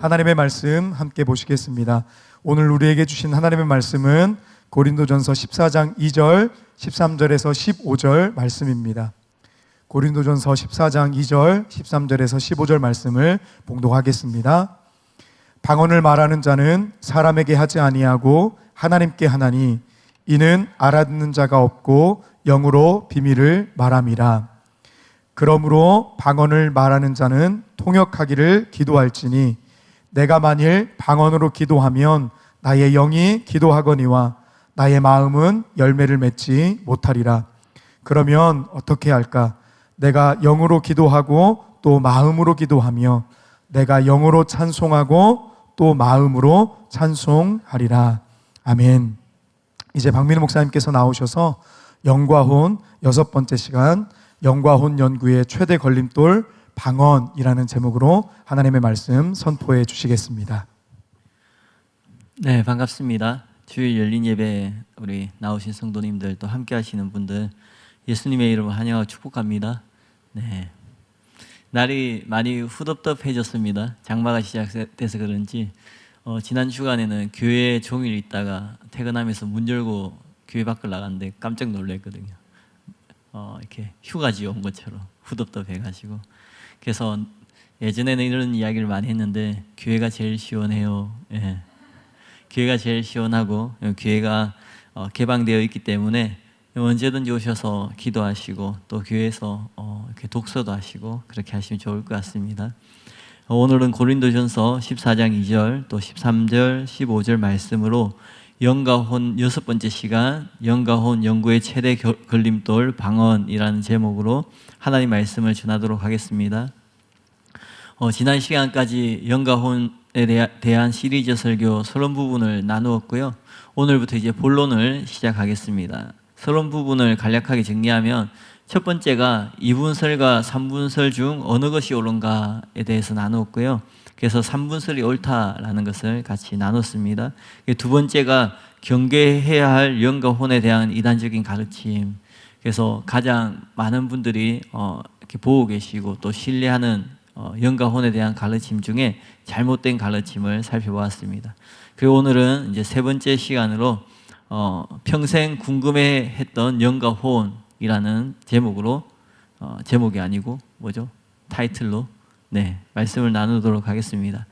하나님의 말씀 함께 보시겠습니다. 오늘 우리에게 주신 하나님의 말씀은 고린도전서 14장 2절, 13절에서 15절 말씀입니다. 고린도전서 14장 2절, 13절에서 15절 말씀을 봉독하겠습니다. 방언을 말하는 자는 사람에게 하지 아니하고 하나님께 하나니 이는 알아듣는 자가 없고 영으로 비밀을 말함이라. 그러므로 방언을 말하는 자는 통역하기를 기도할지니 내가 만일 방언으로 기도하면 나의 영이 기도하거니와 나의 마음은 열매를 맺지 못하리라. 그러면 어떻게 할까? 내가 영으로 기도하고 또 마음으로 기도하며 내가 영으로 찬송하고 또 마음으로 찬송하리라. 아멘. 이제 박민우 목사님께서 나오셔서 영과 혼 6번째 시간, 영과 혼 연구의 최대 걸림돌 방언이라는 제목으로 하나님의 말씀 선포해 주시겠습니다. 네, 반갑습니다. 주일 열린 예배에 우리 나오신 성도님들 또 함께 하시는 분들 예수님의 이름으로 환영하고 축복합니다. 네, 날이 많이 후덥덥해졌습니다. 장마가 시작돼서 그런지 지난 주간에는 교회 종일 있다가 퇴근하면서 문 열고 교회 밖을 나갔는데 깜짝 놀랐거든요. 이렇게 휴가지 온 것처럼 후덥덥해가지고. 그래서 예전에는 이런 이야기를 많이 했는데 교회가 제일 시원해요. 예. 교회가 제일 시원하고 교회가 개방되어 있기 때문에 언제든지 오셔서 기도하시고 또 교회에서 이렇게 독서도 하시고 그렇게 하시면 좋을 것 같습니다. 오늘은 고린도전서 14장 2절 또 13절 15절 말씀으로 영과 혼 6번째 시간, 영과 혼 연구의 최대 걸림돌 방언이라는 제목으로 하나님 말씀을 전하도록 하겠습니다. 지난 시간까지 영과 혼에 대한 시리즈 설교 서론 부분을 나누었고요. 오늘부터 이제 본론을 시작하겠습니다. 서론 부분을 간략하게 정리하면 첫 번째가 2분설과 3분설 중 어느 것이 옳은가에 대해서 나누었고요. 그래서 3분설이 옳다라는 것을 같이 나눴습니다. 두 번째가 경계해야 할 영과 혼에 대한 이단적인 가르침. 그래서 가장 많은 분들이 이렇게 보고 계시고 또 신뢰하는 영과 혼에 대한 가르침 중에 잘못된 가르침을 살펴보았습니다. 그리고 오늘은 이제 세 번째 시간으로 평생 궁금해했던 영과 혼이라는 제목으로 제목이 아니고 뭐죠? 타이틀로 말씀을 나누도록 하겠습니다.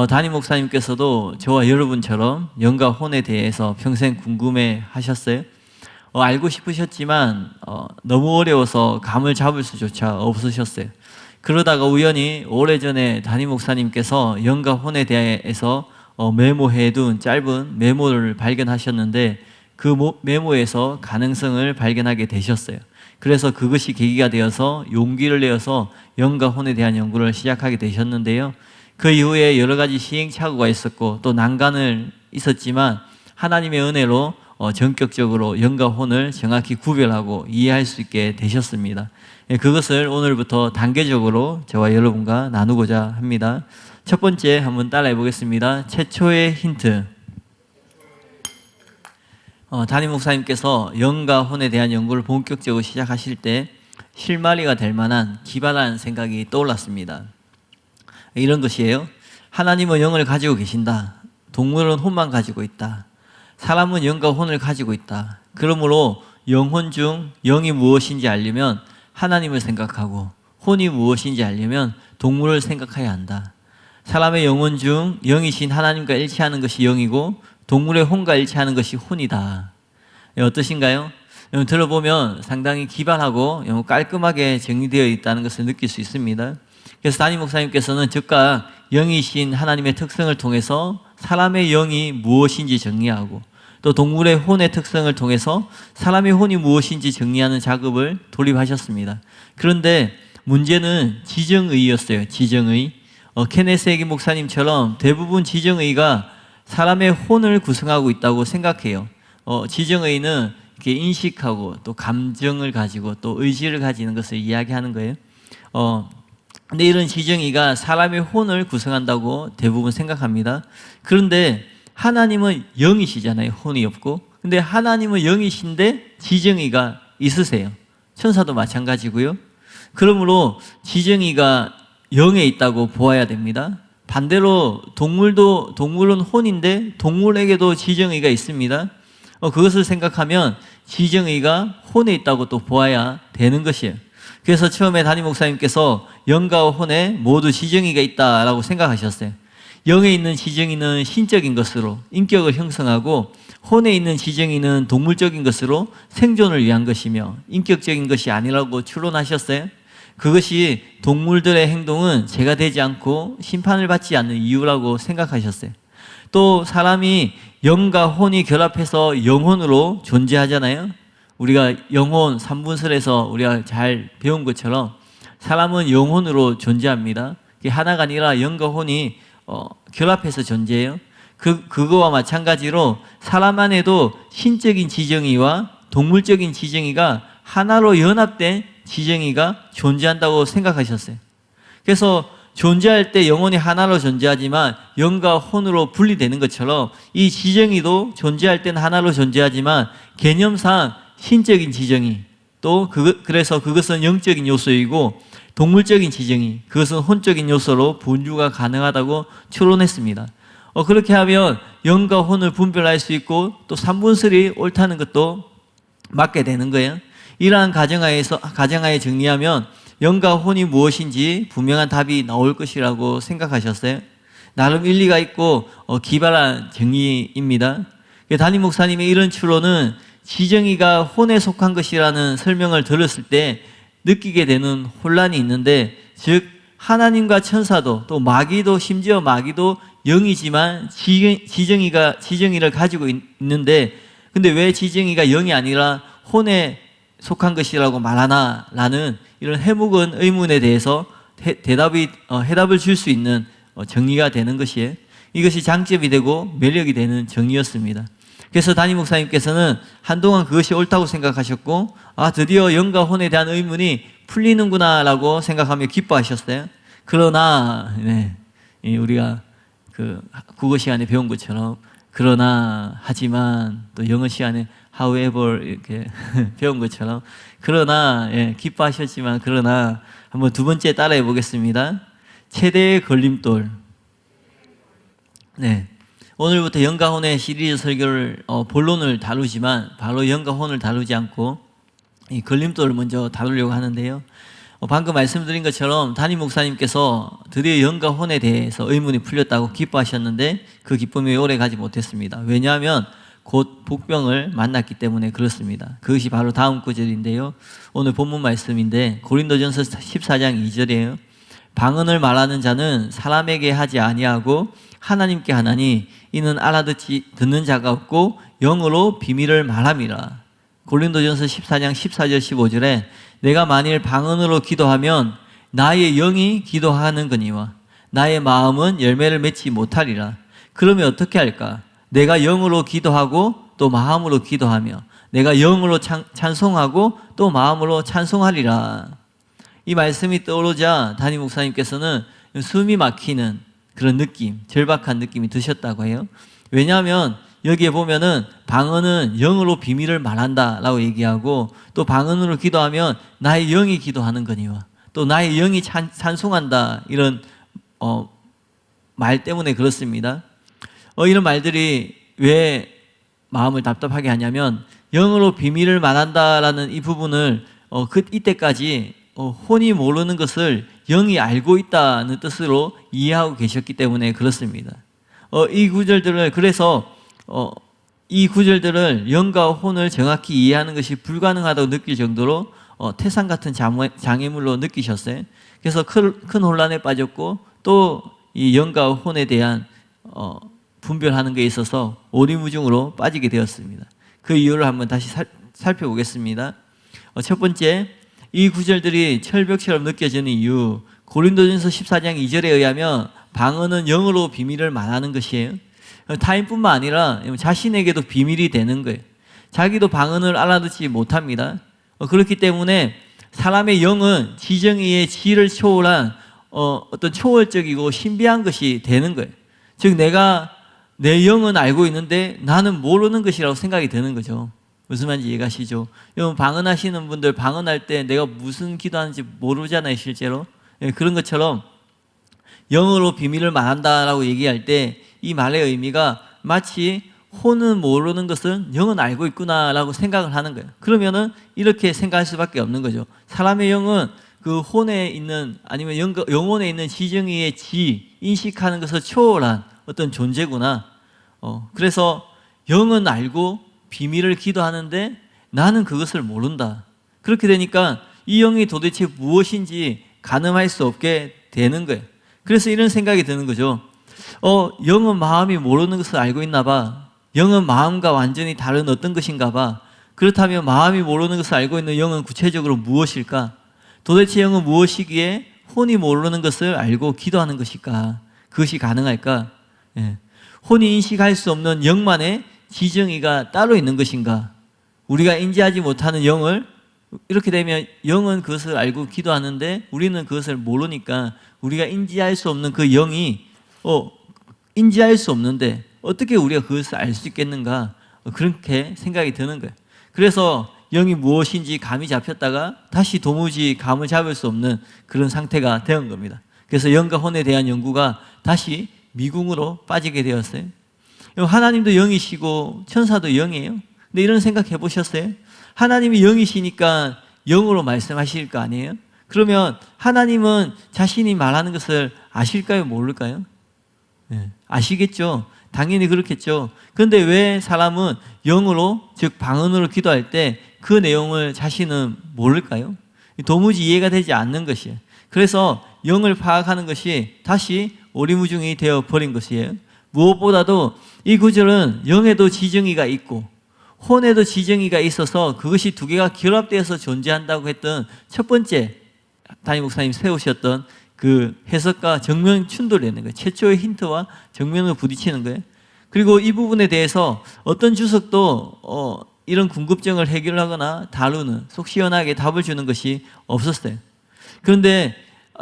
담임 목사님께서도 저와 여러분처럼 영과 혼에 대해서 평생 궁금해 하셨어요? 알고 싶으셨지만 너무 어려워서 감을 잡을 수조차 없으셨어요. 그러다가 우연히 오래전에 담임 목사님께서 영과 혼에 대해서 메모해둔 짧은 메모를 발견하셨는데 그 메모에서 가능성을 발견하게 되셨어요. 그래서 그것이 계기가 되어서 용기를 내어서 영과 혼에 대한 연구를 시작하게 되셨는데요. 그 이후에 여러 가지 시행착오가 있었고 또 난관을 있었지만 하나님의 은혜로 전격적으로 영과 혼을 정확히 구별하고 이해할 수 있게 되셨습니다. 그것을 오늘부터 단계적으로 저와 여러분과 나누고자 합니다. 첫 번째 한번 따라해 보겠습니다. 최초의 힌트. 담임 목사님께서 영과 혼에 대한 연구를 본격적으로 시작하실 때 실마리가 될 만한 기발한 생각이 떠올랐습니다. 이런 것이에요. 하나님은 영을 가지고 계신다. 동물은 혼만 가지고 있다. 사람은 영과 혼을 가지고 있다. 그러므로 영혼 중 영이 무엇인지 알려면 하나님을 생각하고 혼이 무엇인지 알려면 동물을 생각해야 한다. 사람의 영혼 중 영이신 하나님과 일치하는 것이 영이고 동물의 혼과 일치하는 것이 혼이다. 어떠신가요? 들어보면 상당히 기발하고 깔끔하게 정리되어 있다는 것을 느낄 수 있습니다. 그래서 담임 목사님께서는 즉각 영이신 하나님의 특성을 통해서 사람의 영이 무엇인지 정리하고 또 동물의 혼의 특성을 통해서 사람의 혼이 무엇인지 정리하는 작업을 돌입하셨습니다. 그런데 문제는 지정의였어요. 지정의. 케네스에게 목사님처럼 대부분 지정의가 사람의 혼을 구성하고 있다고 생각해요. 지정의는 이렇게 인식하고 또 감정을 가지고 또 의지를 가지는 것을 이야기하는 거예요. 근데 이런 지정의가 사람의 혼을 구성한다고 대부분 생각합니다. 그런데 하나님은 영이시잖아요. 혼이 없고. 근데 하나님은 영이신데 지정의가 있으세요. 천사도 마찬가지고요. 그러므로 지정의가 영에 있다고 보아야 됩니다. 반대로 동물은 혼인데 동물에게도 지정의가 있습니다. 그것을 생각하면 지정의가 혼에 있다고 또 보아야 되는 것이에요. 그래서 처음에 담임 목사님께서 영과 혼에 모두 지정의가 있다라고 생각하셨어요. 영에 있는 지정의는 신적인 것으로 인격을 형성하고 혼에 있는 지정의는 동물적인 것으로 생존을 위한 것이며 인격적인 것이 아니라고 추론하셨어요. 그것이 동물들의 행동은 죄가 되지 않고 심판을 받지 않는 이유라고 생각하셨어요. 또 사람이 영과 혼이 결합해서 영혼으로 존재하잖아요. 우리가 영혼 3분설에서 우리가 잘 배운 것처럼 사람은 영혼으로 존재합니다. 그게 하나가 아니라 영과 혼이 결합해서 존재해요. 그거와 마찬가지로 사람 안에도 신적인 지정의와 동물적인 지정의가 하나로 연합된 지정의가 존재한다고 생각하셨어요. 그래서 존재할 때 영혼이 하나로 존재하지만 영과 혼으로 분리되는 것처럼 이 지정의도 존재할 때는 하나로 존재하지만 개념상 신적인 지정의 그래서 그것은 영적인 요소이고 동물적인 지정의 그것은 혼적인 요소로 분류가 가능하다고 추론했습니다. 그렇게 하면 영과 혼을 분별할 수 있고 또 3분설이 옳다는 것도 맞게 되는 거예요. 이러한 가정하에 정리하면 영과 혼이 무엇인지 분명한 답이 나올 것이라고 생각하셨어요. 나름 일리가 있고 기발한 정의입니다. 담임 목사님의 이런 추론은 지정의가 혼에 속한 것이라는 설명을 들었을 때 느끼게 되는 혼란이 있는데, 즉 하나님과 천사도 또 마귀도 심지어 마귀도 영이지만 지정의를 가지고 있는데 근데 왜 지정의가 영이 아니라 혼에 속한 것이라고 말하나? 라는 이런 해묵은 의문에 대해서 해답을 줄 수 있는 정의가 되는 것이에요. 이것이 장점이 되고 매력이 되는 정의였습니다. 그래서 담임 목사님께서는 한동안 그것이 옳다고 생각하셨고 드디어 영과 혼에 대한 의문이 풀리는구나 라고 생각하며 기뻐하셨어요. 그러나 우리가 국어 시간에 배운 것처럼 그러나 하지만 또 영어 시간에 however 이렇게 배운 것처럼 그러나 기뻐하셨지만 그러나 한번 두 번째 따라해 보겠습니다. 최대의 걸림돌. 오늘부터 영과 혼의 시리즈 설교를 본론을 다루지만 바로 영과 혼을 다루지 않고 이 걸림돌을 먼저 다루려고 하는데요. 방금 말씀드린 것처럼 담임 목사님께서 드디어 영과 혼에 대해서 의문이 풀렸다고 기뻐하셨는데 그 기쁨이 오래 가지 못했습니다. 왜냐하면 곧 복병을 만났기 때문에 그렇습니다. 그것이 바로 다음 구절인데요. 오늘 본문 말씀인데 고린도전서 14장 2절이에요. 방언을 말하는 자는 사람에게 하지 아니하고 하나님께 하나니 이는 듣는 자가 없고 영으로 비밀을 말함이라. 고린도전서 14장 14절 15절에 내가 만일 방언으로 기도하면 나의 영이 기도하는 거니와 나의 마음은 열매를 맺지 못하리라. 그러면 어떻게 할까? 내가 영으로 기도하고 또 마음으로 기도하며 내가 영으로 찬송하고 또 마음으로 찬송하리라. 이 말씀이 떠오르자 담임 목사님께서는 숨이 막히는 그런 느낌, 절박한 느낌이 드셨다고 해요. 왜냐하면 여기에 보면은 방언은 영으로 비밀을 말한다 라고 얘기하고 또 방언으로 기도하면 나의 영이 기도하는 거니와 또 나의 영이 찬송한다 이런 말 때문에 그렇습니다. 이런 말들이 왜 마음을 답답하게 하냐면 영으로 비밀을 말한다라는 이 부분을 이때까지 혼이 모르는 것을 영이 알고 있다는 뜻으로 이해하고 계셨기 때문에 그렇습니다. 이 구절들을 영과 혼을 정확히 이해하는 것이 불가능하다고 느낄 정도로 태산 같은 장애물로 느끼셨어요. 그래서 큰 혼란에 빠졌고 또 이 영과 혼에 대한 분별하는 게 있어서 오리무중으로 빠지게 되었습니다. 그 이유를 한번 다시 살펴보겠습니다. 첫 번째, 이 구절들이 철벽처럼 느껴지는 이유, 고린도전서 14장 2절에 의하면 방언은 영으로 비밀을 말하는 것이에요. 타인뿐만 아니라 자신에게도 비밀이 되는 거예요. 자기도 방언을 알아듣지 못합니다. 그렇기 때문에 사람의 영은 지정의의 지를 초월한 어떤 초월적이고 신비한 것이 되는 거예요. 즉 내 영은 알고 있는데 나는 모르는 것이라고 생각이 드는 거죠. 무슨 말인지 이해가시죠? 여러분 방언하시는 분들 방언할 때 내가 무슨 기도하는지 모르잖아요, 실제로. 그런 것처럼 영으로 비밀을 말한다라고 얘기할 때 이 말의 의미가 마치 혼은 모르는 것을 영은 알고 있구나라고 생각을 하는 거예요. 그러면은 이렇게 생각할 수밖에 없는 거죠. 사람의 영은 그 혼에 있는 아니면 영혼에 있는 지정의의 인식하는 것을 초월한 어떤 존재구나. 그래서 영은 알고 비밀을 기도하는데 나는 그것을 모른다. 그렇게 되니까 이 영이 도대체 무엇인지 가늠할 수 없게 되는 거예요. 그래서 이런 생각이 드는 거죠. 영은 마음이 모르는 것을 알고 있나 봐. 영은 마음과 완전히 다른 어떤 것인가 봐. 그렇다면 마음이 모르는 것을 알고 있는 영은 구체적으로 무엇일까? 도대체 영은 무엇이기에 혼이 모르는 것을 알고 기도하는 것일까? 그것이 가능할까? 혼이 인식할 수 없는 영만의 지정의가 따로 있는 것인가? 우리가 인지하지 못하는 영을 이렇게 되면 영은 그것을 알고 기도하는데 우리는 그것을 모르니까 우리가 인지할 수 없는 그 영이 인지할 수 없는데 어떻게 우리가 그것을 알 수 있겠는가? 그렇게 생각이 드는 거예요. 그래서 영이 무엇인지 감이 잡혔다가 다시 도무지 감을 잡을 수 없는 그런 상태가 된 겁니다. 그래서 영과 혼에 대한 연구가 다시 미궁으로 빠지게 되었어요. 하나님도 영이시고 천사도 영이에요. 근데 이런 생각 해보셨어요? 하나님이 영이시니까 영으로 말씀하실 거 아니에요? 그러면 하나님은 자신이 말하는 것을 아실까요? 모를까요? 아시겠죠? 당연히 그렇겠죠. 그런데 왜 사람은 영으로, 즉 방언으로 기도할 때 그 내용을 자신은 모를까요? 도무지 이해가 되지 않는 것이에요. 그래서 영을 파악하는 것이 다시 오리무중이 되어버린 것이에요. 무엇보다도 이 구절은 영에도 지정의가 있고 혼에도 지정의가 있어서 그것이 두 개가 결합되어서 존재한다고 했던 첫 번째 담임 목사님 세우셨던 그 해석과 정면 충돌이 있는 거예요. 최초의 힌트와 정면으로 부딪히는 거예요. 그리고 이 부분에 대해서 어떤 주석도 이런 궁금증을 해결하거나 다루는 속 시원하게 답을 주는 것이 없었어요. 그런데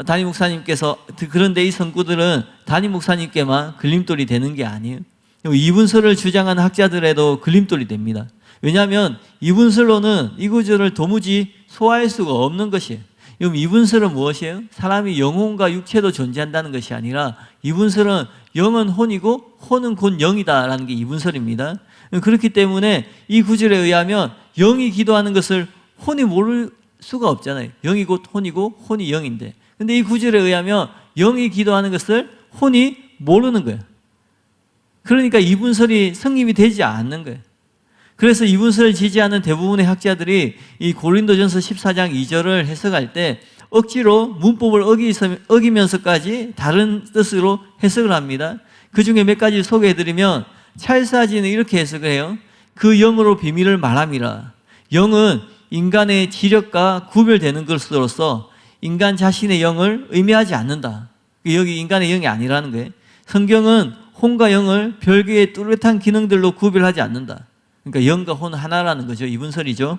담임 목사님께서 그런데 이 성구들은 담임 목사님께만 걸림돌이 되는 게 아니에요. 이분설을 주장하는 학자들에도 걸림돌이 됩니다. 왜냐하면 이분설로는 이 구절을 도무지 소화할 수가 없는 것이에요. 그럼 이분설은 무엇이에요? 사람이 영혼과 육체도 존재한다는 것이 아니라 이분설은 영은 혼이고 혼은 곧 영이다라는 게 이분설입니다. 그렇기 때문에 이 구절에 의하면 영이 기도하는 것을 혼이 모를 수가 없잖아요. 영이 곧 혼이고 혼이 영인데. 근데 이 구절에 의하면 영이 기도하는 것을 혼이 모르는 거예요. 그러니까 이분설이 성립이 되지 않는 거예요. 그래서 이분설을 지지하는 대부분의 학자들이 이 고린도전서 14장 2절을 해석할 때 억지로 문법을 어기면서까지 다른 뜻으로 해석을 합니다. 그 중에 몇 가지 소개해드리면 찰스아지는 이렇게 해석을 해요. 그 영으로 비밀을 말함이라. 영은 인간의 지력과 구별되는 것으로서 인간 자신의 영을 의미하지 않는다. 여기 인간의 영이 아니라는 거예요. 성경은 혼과 영을 별개의 뚜렷한 기능들로 구별하지 않는다. 그러니까 영과 혼은 하나라는 거죠. 이분설이죠.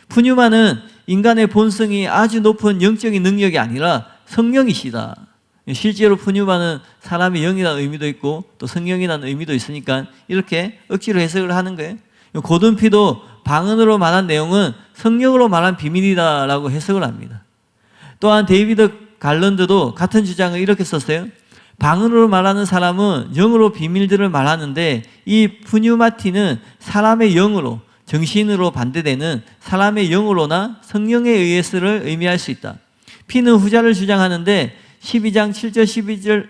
푸뉴마는 인간의 본성이 아주 높은 영적인 능력이 아니라 성령이시다. 실제로 푸뉴마는 사람의 영이라는 의미도 있고 또 성령이라는 의미도 있으니까 이렇게 억지로 해석을 하는 거예요. 고든피도 방언으로 말한 내용은 성령으로 말한 비밀이다라고 해석을 합니다. 또한 데이비드 갈런드도 같은 주장을 이렇게 썼어요. 방언으로 말하는 사람은 영으로 비밀들을 말하는데 이 푸뉴마티는 사람의 영으로, 정신으로 반대되는 사람의 영으로나 성령에 의해서를 의미할 수 있다. 피는 후자를 주장하는데 12장 7절에서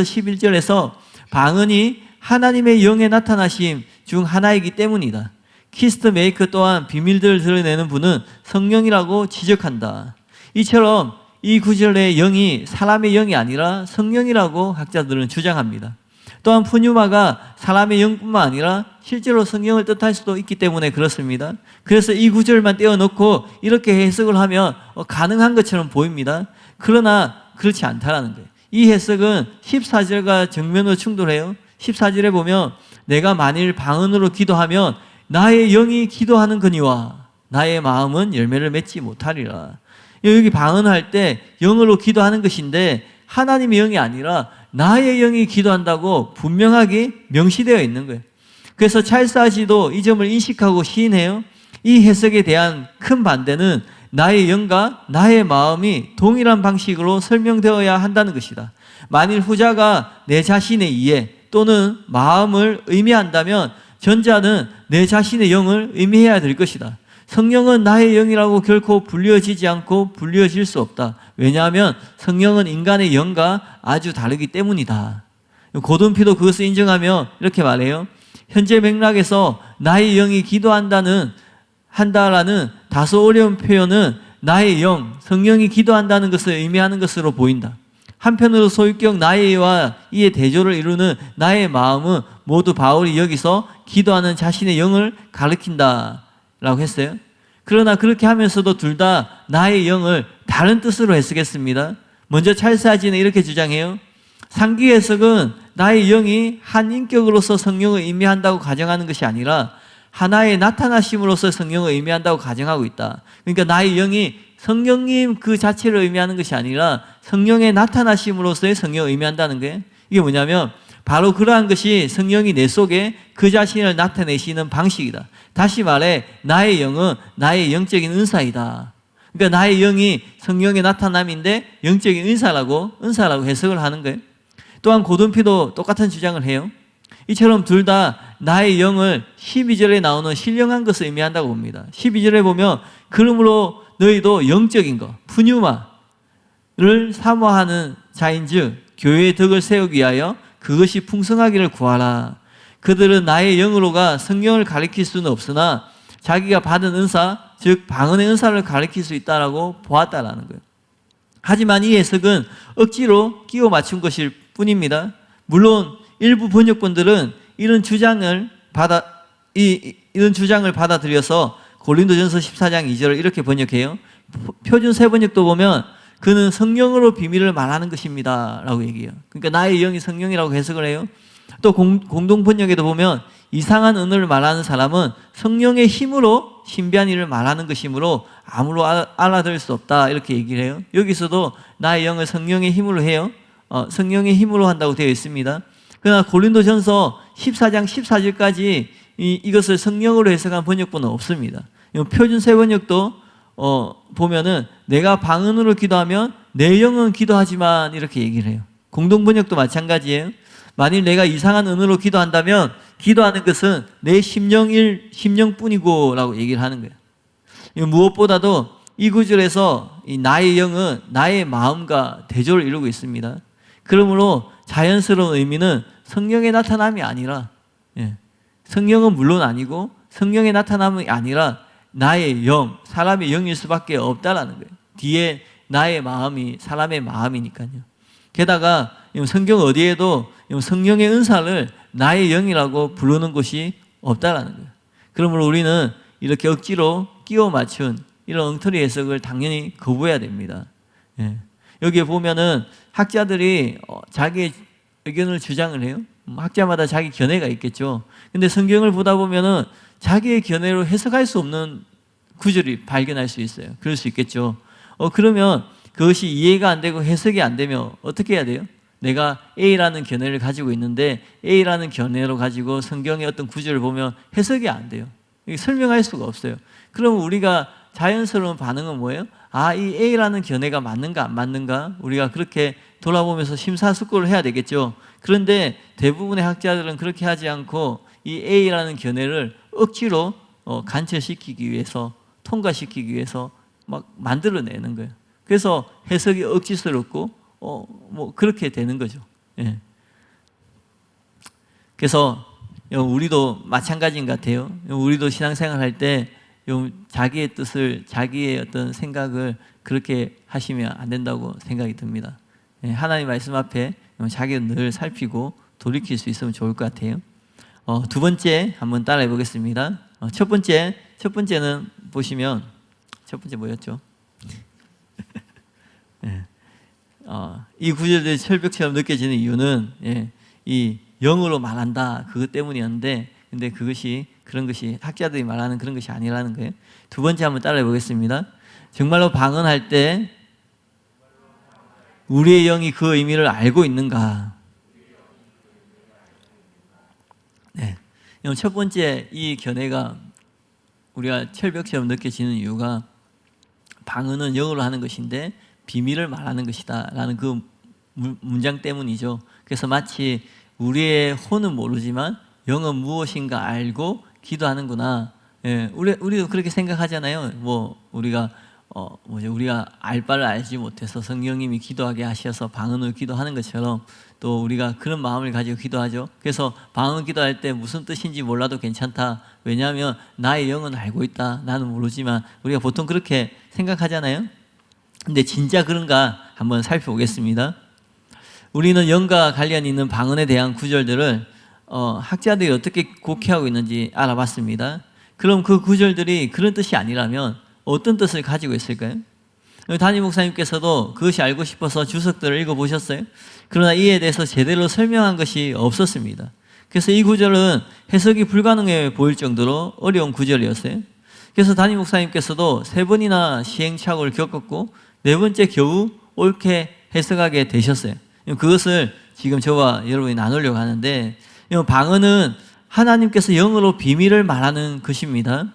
11절에서 방언이 하나님의 영의 나타나심 중 하나이기 때문이다. 키스트 메이커 또한 비밀들을 드러내는 분은 성령이라고 지적한다. 이처럼 이 구절의 영이 사람의 영이 아니라 성령이라고 학자들은 주장합니다. 또한 푸뉴마가 사람의 영뿐만 아니라 실제로 성령을 뜻할 수도 있기 때문에 그렇습니다. 그래서 이 구절만 떼어놓고 이렇게 해석을 하면 가능한 것처럼 보입니다. 그러나 그렇지 않다라는 거예요. 이 해석은 14절과 정면으로 충돌해요. 14절에 보면 내가 만일 방언으로 기도하면 나의 영이 기도하는 거니와 나의 마음은 열매를 맺지 못하리라. 여기 방언할 때 영으로 기도하는 것인데 하나님의 영이 아니라 나의 영이 기도한다고 분명하게 명시되어 있는 거예요. 그래서 찰스 아지도 이 점을 인식하고 시인해요. 이 해석에 대한 큰 반대는 나의 영과 나의 마음이 동일한 방식으로 설명되어야 한다는 것이다. 만일 후자가 내 자신의 이해 또는 마음을 의미한다면 전자는 내 자신의 영을 의미해야 될 것이다. 성령은 나의 영이라고 결코 불리어지지 않고 불리어질 수 없다. 왜냐하면 성령은 인간의 영과 아주 다르기 때문이다. 고든피도 그것을 인정하며 이렇게 말해요. 현재 맥락에서 나의 영이 기도한다라는 다소 어려운 표현은 나의 영, 성령이 기도한다는 것을 의미하는 것으로 보인다. 한편으로 소유격 나의와 이의 대조를 이루는 나의 마음은 모두 바울이 여기서 기도하는 자신의 영을 가리킨다라고 했어요. 그러나 그렇게 하면서도 둘 다 나의 영을 다른 뜻으로 해석했습니다. 먼저 찰스 하진은 이렇게 주장해요. 상기 해석은 나의 영이 한 인격으로서 성령을 의미한다고 가정하는 것이 아니라 하나의 나타나심으로서 성령을 의미한다고 가정하고 있다. 그러니까 나의 영이 성령님 그 자체를 의미하는 것이 아니라 성령의 나타나심으로서의 성령을 의미한다는 거예요. 이게 뭐냐면 바로 그러한 것이 성령이 내 속에 그 자신을 나타내시는 방식이다. 다시 말해 나의 영은 나의 영적인 은사이다. 그러니까 나의 영이 성령의 나타남인데 영적인 은사라고 해석을 하는 거예요. 또한 고든피도 똑같은 주장을 해요. 이처럼 둘 다 나의 영을 12절에 나오는 신령한 것을 의미한다고 봅니다. 12절에 보면 그러므로 너희도 영적인 것, 푸뉴마를 사모하는 자인즉 교회의 덕을 세우기 위하여 그것이 풍성하기를 구하라. 그들은 나의 영으로가 성령을 가리킬 수는 없으나 자기가 받은 은사, 즉 방언의 은사를 가리킬 수 있다라고 보았다라는 거예요. 하지만 이 해석은 억지로 끼워 맞춘 것일 뿐입니다. 물론 일부 번역본들은 이런 주장을 받아들여서 고린도전서 14장 2절을 이렇게 번역해요. 표준 세번역도 보면 그는 성령으로 비밀을 말하는 것입니다 라고 얘기해요. 그러니까 나의 영이 성령이라고 해석을 해요. 또 공동 번역에도 보면 이상한 언어를 말하는 사람은 성령의 힘으로 신비한 일을 말하는 것이므로 아무로 알아들을 수 없다 이렇게 얘기를 해요. 여기서도 나의 영을 성령의 힘으로 해요. 성령의 힘으로 한다고 되어 있습니다. 그러나 고린도전서 14장 14절까지 이것을 성령으로 해석한 번역본은 없습니다. 표준 세번역도 보면은 내가 방언으로 기도하면 내 영은 기도하지만 이렇게 얘기를 해요. 공동번역도 마찬가지예요. 만일 내가 이상한 언어로 기도한다면 기도하는 것은 내 심령뿐이고 라고 얘기를 하는 거예요. 무엇보다도 이 구절에서 이 나의 영은 나의 마음과 대조를 이루고 있습니다. 그러므로 자연스러운 의미는 성령의 나타남이 아니라 성령은 물론 아니고 성령의 나타남이 아니라 나의 영, 사람의 영일 수밖에 없다라는 거예요. 뒤에 나의 마음이 사람의 마음이니까요. 게다가 성경 어디에도 성령의 은사를 나의 영이라고 부르는 곳이 없다라는 거예요. 그러므로 우리는 이렇게 억지로 끼워 맞춘 이런 엉터리 해석을 당연히 거부해야 됩니다. 여기에 보면은 학자들이 자기의 의견을 주장을 해요. 학자마다 자기 견해가 있겠죠. 근데 성경을 보다 보면은 자기의 견해로 해석할 수 없는 구절이 발견할 수 있어요. 그럴 수 있겠죠. 그러면 그것이 이해가 안 되고 해석이 안 되면 어떻게 해야 돼요? 내가 A라는 견해를 가지고 있는데 A라는 견해로 가지고 성경의 어떤 구절을 보면 해석이 안 돼요. 설명할 수가 없어요. 그럼 우리가 자연스러운 반응은 뭐예요? 이 A라는 견해가 맞는가 안 맞는가? 우리가 그렇게 돌아보면서 심사숙고를 해야 되겠죠. 그런데 대부분의 학자들은 그렇게 하지 않고 이 A라는 견해를 억지로 관철시키기 위해서, 통과시키기 위해서 막 만들어내는 거예요. 그래서 해석이 억지스럽고 그렇게 되는 거죠. 그래서 우리도 마찬가지인 것 같아요. 우리도 신앙생활 할 때 자기의 뜻을, 자기의 어떤 생각을 그렇게 하시면 안 된다고 생각이 듭니다. 하나님 말씀 앞에 자기를 늘 살피고 돌이킬 수 있으면 좋을 것 같아요. 두 번째 한번 따라해 보겠습니다. 첫 번째는 보시면 첫 번째 뭐였죠? 이 구절들이 철벽처럼 느껴지는 이유는 이 영으로 말한다 그것 때문이었는데, 근데 그것이 그런 것이 학자들이 말하는 그런 것이 아니라는 거예요. 두 번째 한번 따라해 보겠습니다. 정말로 방언할 때 우리의 영이 그 의미를 알고 있는가? 첫 번째 이 견해가 우리가 철벽처럼 느껴지는 이유가 방언은 영어로 하는 것인데 비밀을 말하는 것이다 라는 그 문장 때문이죠. 그래서 마치 우리의 혼은 모르지만 영은 무엇인가 알고 기도하는구나. 예, 우리도 그렇게 생각하잖아요. 뭐 우리가 우리가 알 바를 알지 못해서 성령님이 기도하게 하셔서 방언으로 기도하는 것처럼 또 우리가 그런 마음을 가지고 기도하죠. 그래서 방언 기도할 때 무슨 뜻인지 몰라도 괜찮다. 왜냐하면 나의 영은 알고 있다. 나는 모르지만 우리가 보통 그렇게 생각하잖아요. 근데 진짜 그런가 한번 살펴보겠습니다. 우리는 영과 관련 있는 방언에 대한 구절들을 학자들이 어떻게 곡해하고 있는지 알아봤습니다. 그럼 그 구절들이 그런 뜻이 아니라면 어떤 뜻을 가지고 있을까요? 담임 목사님께서도 그것이 알고 싶어서 주석들을 읽어보셨어요. 그러나 이에 대해서 제대로 설명한 것이 없었습니다. 그래서 이 구절은 해석이 불가능해 보일 정도로 어려운 구절이었어요. 그래서 담임 목사님께서도 3번이나 시행착오를 겪었고 4번째 겨우 옳게 해석하게 되셨어요. 그것을 지금 저와 여러분이 나누려고 하는데, 방언은 하나님께서 영으로 비밀을 말하는 것입니다.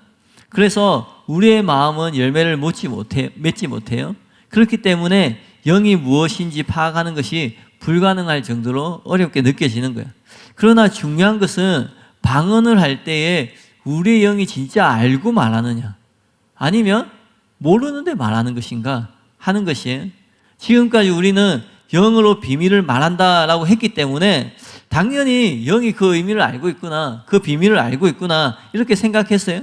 그래서 우리의 마음은 열매를 맺지 못해요. 그렇기 때문에 영이 무엇인지 파악하는 것이 불가능할 정도로 어렵게 느껴지는 거예요. 그러나 중요한 것은 방언을 할 때에 우리의 영이 진짜 알고 말하느냐 아니면 모르는데 말하는 것인가 하는 것이에요. 지금까지 우리는 영으로 비밀을 말한다라고 했기 때문에 당연히 영이 그 의미를 알고 있구나, 그 비밀을 알고 있구나 이렇게 생각했어요.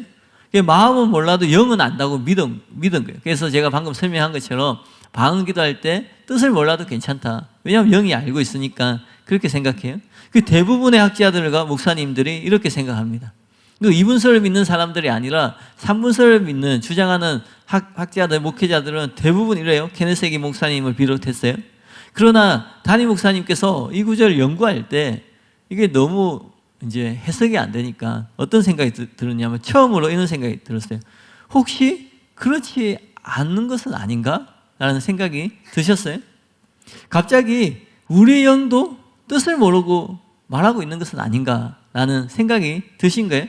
마음은 몰라도 영은 안다고 믿은 거예요. 그래서 제가 방금 설명한 것처럼 방언 기도할 때 뜻을 몰라도 괜찮다. 왜냐하면 영이 알고 있으니까 그렇게 생각해요. 그 대부분의 학자들과 목사님들이 이렇게 생각합니다. 이분설을 믿는 사람들이 아니라 삼분설을 믿는 주장하는 학자들, 목회자들은 대부분 이래요. 케네세기 목사님을 비롯했어요. 그러나 담임 목사님께서 이 구절을 연구할 때 이게 너무 이제 해석이 안 되니까 어떤 생각이 들었냐면 처음으로 이런 생각이 들었어요. 혹시 그렇지 않는 것은 아닌가? 라는 생각이 드셨어요. 갑자기 우리 영도 뜻을 모르고 말하고 있는 것은 아닌가? 라는 생각이 드신 거예요.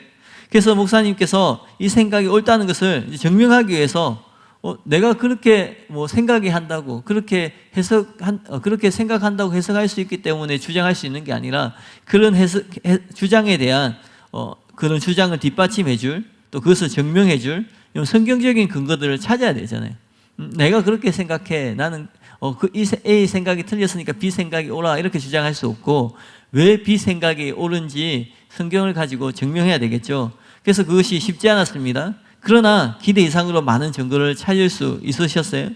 그래서 목사님께서 이 생각이 옳다는 것을 증명하기 위해서 내가 그렇게 생각이 한다고 그렇게 생각한다고 해석할 수 있기 때문에 주장할 수 있는 게 아니라 그런 주장에 대한 그런 주장을 뒷받침해줄 또 그것을 증명해줄 성경적인 근거들을 찾아야 되잖아요. 내가 그렇게 생각해. 나는 A 생각이 틀렸으니까 B 생각이 옳아 이렇게 주장할 수 없고 왜 B 생각이 옳은지 성경을 가지고 증명해야 되겠죠. 그래서 그것이 쉽지 않았습니다. 그러나 기대 이상으로 많은 증거를 찾을 수 있으셨어요.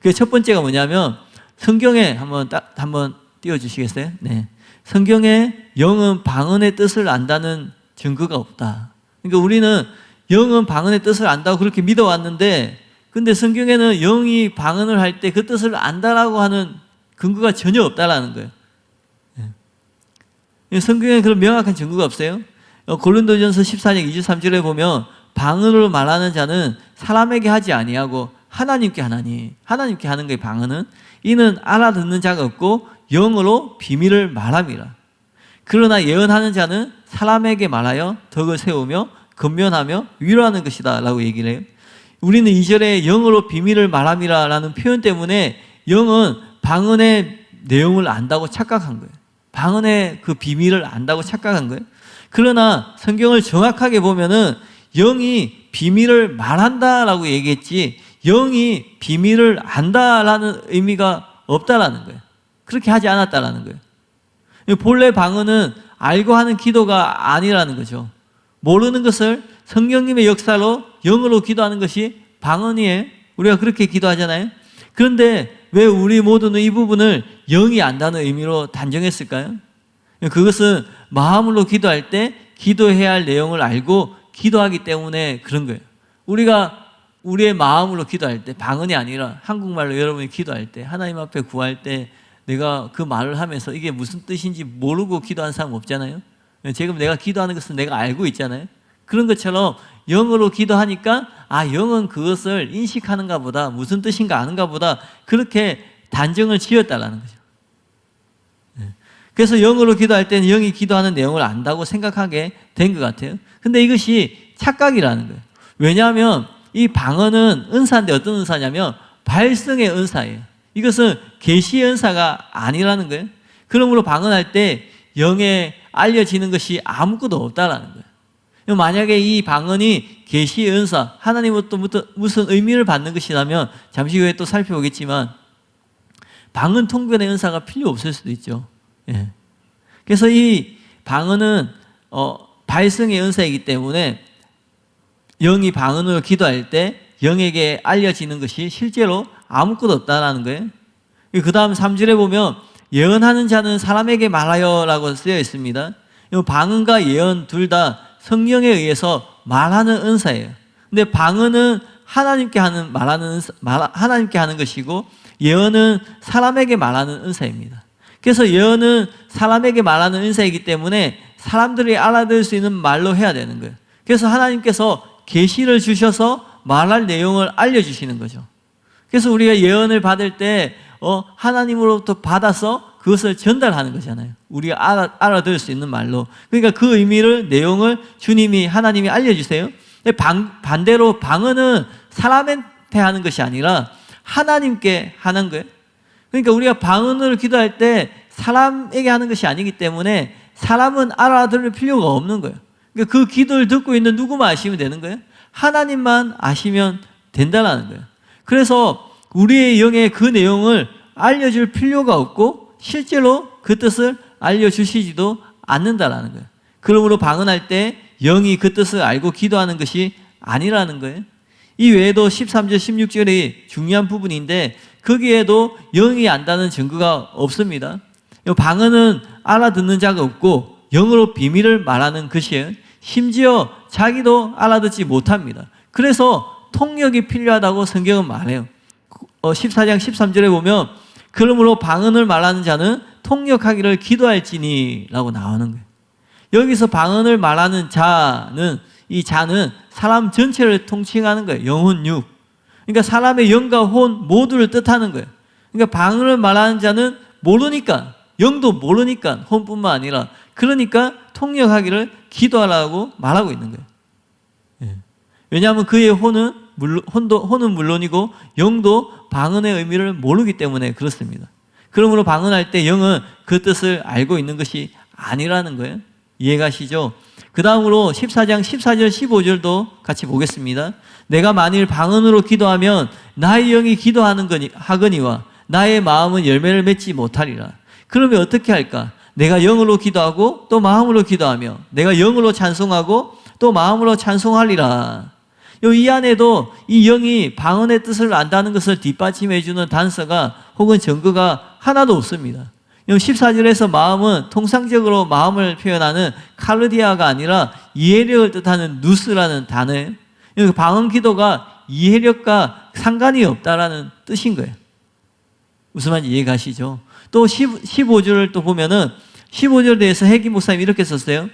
그 첫 번째가 뭐냐면 성경에 한번 띄워주시겠어요? 네. 성경에 영은 방언의 뜻을 안다는 증거가 없다. 그러니까 우리는 영은 방언의 뜻을 안다고 그렇게 믿어왔는데 근데 성경에는 영이 방언을 할 때 그 뜻을 안다라고 하는 근거가 전혀 없다라는 거예요. 네. 성경에 그런 명확한 증거가 없어요. 고린도전서 14장 23절에 보면 방언으로 말하는 자는 사람에게 하지 아니하고 하나님께 하나니 하나님께 하는 게 방언은 이는 알아듣는 자가 없고 영으로 비밀을 말함이라. 그러나 예언하는 자는 사람에게 말하여 덕을 세우며 건면하며 위로하는 것이다 라고 얘기를 해요. 우리는 2절에 영으로 비밀을 말함이라 라는 표현 때문에 영은 방언의 내용을 안다고 착각한 거예요. 방언의 그 비밀을 안다고 착각한 거예요. 그러나 성경을 정확하게 보면은 영이 비밀을 말한다라고 얘기했지 영이 비밀을 안다라는 의미가 없다라는 거예요. 그렇게 하지 않았다라는 거예요. 본래 방언은 알고 하는 기도가 아니라는 거죠. 모르는 것을 성령님의 역사로 영으로 기도하는 것이 방언이에요. 우리가 그렇게 기도하잖아요. 그런데 왜 우리 모두는 이 부분을 영이 안다는 의미로 단정했을까요? 그것은 마음으로 기도할 때 기도해야 할 내용을 알고 기도하기 때문에 그런 거예요. 우리가 우리의 마음으로 기도할 때 방언이 아니라 한국말로 여러분이 기도할 때 하나님 앞에 구할 때 내가 그 말을 하면서 이게 무슨 뜻인지 모르고 기도하는 사람 없잖아요. 지금 내가 기도하는 것은 내가 알고 있잖아요. 그런 것처럼 영어로 기도하니까 영은 그것을 인식하는가 보다 무슨 뜻인가 아는가 보다 그렇게 단정을 지었다라는 거죠. 그래서 영어로 기도할 때는 영이 기도하는 내용을 안다고 생각하게 된 것 같아요. 근데 이것이 착각이라는 거예요. 왜냐하면 이 방언은 은사인데 어떤 은사냐면 발성의 은사예요. 이것은 계시의 은사가 아니라는 거예요. 그러므로 방언할 때 영에 알려지는 것이 아무것도 없다라는 거예요. 만약에 이 방언이 계시의 은사, 하나님으로부터 무슨 의미를 받는 것이라면 잠시 후에 또 살펴보겠지만 방언 통변의 은사가 필요 없을 수도 있죠. 예. 그래서 이 방언은 발성의 은사이기 때문에 영이 방언으로 기도할 때 영에게 알려지는 것이 실제로 아무것도 없다라는 거예요. 그 다음 3절에 보면 예언하는 자는 사람에게 말하여 라고 쓰여 있습니다. 방언과 예언 둘 다 성령에 의해서 말하는 은사예요. 근데 방언은 하나님께 하나님께 하는 것이고 예언은 사람에게 말하는 은사입니다. 그래서 예언은 사람에게 말하는 은사이기 때문에 사람들이 알아들을 수 있는 말로 해야 되는 거예요. 그래서 하나님께서 계시를 주셔서 말할 내용을 알려주시는 거죠. 그래서 우리가 예언을 받을 때 하나님으로부터 받아서 그것을 전달하는 거잖아요. 우리가 알아들을 수 있는 말로. 그러니까 그 의미를, 내용을 하나님이 알려주세요. 반대로 방언은 사람한테 하는 것이 아니라 하나님께 하는 거예요. 그러니까 우리가 방언으로 기도할 때 사람에게 하는 것이 아니기 때문에 사람은 알아들을 필요가 없는 거예요. 그러니까 그 기도를 듣고 있는 누구만 아시면 되는 거예요. 하나님만 아시면 된다는 거예요. 그래서 우리의 영에 그 내용을 알려줄 필요가 없고 실제로 그 뜻을 알려주시지도 않는다라는 거예요. 그러므로 방언할 때 영이 그 뜻을 알고 기도하는 것이 아니라는 거예요. 이 외에도 13절, 16절이 중요한 부분인데 거기에도 영이 안다는 증거가 없습니다. 방언은 알아듣는 자가 없고 영으로 비밀을 말하는 것이에요. 심지어 자기도 알아듣지 못합니다. 그래서 통역이 필요하다고 성경은 말해요. 14장 13절에 보면 그러므로 방언을 말하는 자는 통역하기를 기도할지니 라고 나오는 거예요. 여기서 방언을 말하는 자는, 이 자는 사람 전체를 통칭하는 거예요. 영혼, 육. 그러니까 사람의 영과 혼 모두를 뜻하는 거예요. 그러니까 방언을 말하는 자는 모르니까, 영도 모르니까 혼뿐만 아니라 그러니까 통역하기를 기도하라고 말하고 있는 거예요. 예. 왜냐하면 그의 혼은 물론이고 영도 방언의 의미를 모르기 때문에 그렇습니다. 그러므로 방언할 때 영은 그 뜻을 알고 있는 것이 아니라는 거예요. 이해가시죠? 그 다음으로 14장 14절 15절도 같이 보겠습니다. 내가 만일 방언으로 기도하면 나의 영이 하거니와 나의 마음은 열매를 맺지 못하리라. 그러면 어떻게 할까? 내가 영으로 기도하고 또 마음으로 기도하며 내가 영으로 찬송하고 또 마음으로 찬송하리라. 이 안에도 이 영이 방언의 뜻을 안다는 것을 뒷받침해 주는 단서가 혹은 증거가 하나도 없습니다. 14절에서 마음은 통상적으로 마음을 표현하는 카르디아가 아니라 이해력을 뜻하는 누스라는 단어예요. 방언 기도가 이해력과 상관이 없다라는 뜻인 거예요. 무슨 말인지 이해가시죠? 또 15절을 또 보면은 15절에 대해서 해기 목사님이 이렇게 썼어요.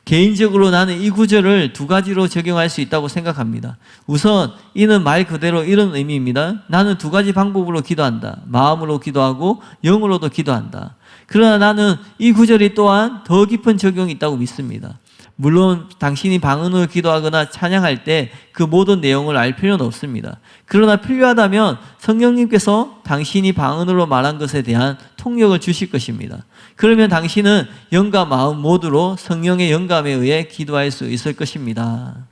개인적으로 나는 이 구절을 두 가지로 적용할 수 있다고 생각합니다. 우선 이는 말 그대로 이런 의미입니다. 나는 두 가지 방법으로 기도한다. 마음으로 기도하고 영으로도 기도한다. 그러나 나는 이 구절이 또한 더 깊은 적용이 있다고 믿습니다. 물론 당신이 방언으로 기도하거나 찬양할 때 그 모든 내용을 알 필요는 없습니다. 그러나 필요하다면 성령님께서 당신이 방언으로 말한 것에 대한 통역을 주실 것입니다. 그러면 당신은 영과 마음 모두로 성령의 영감에 의해 기도할 수 있을 것입니다.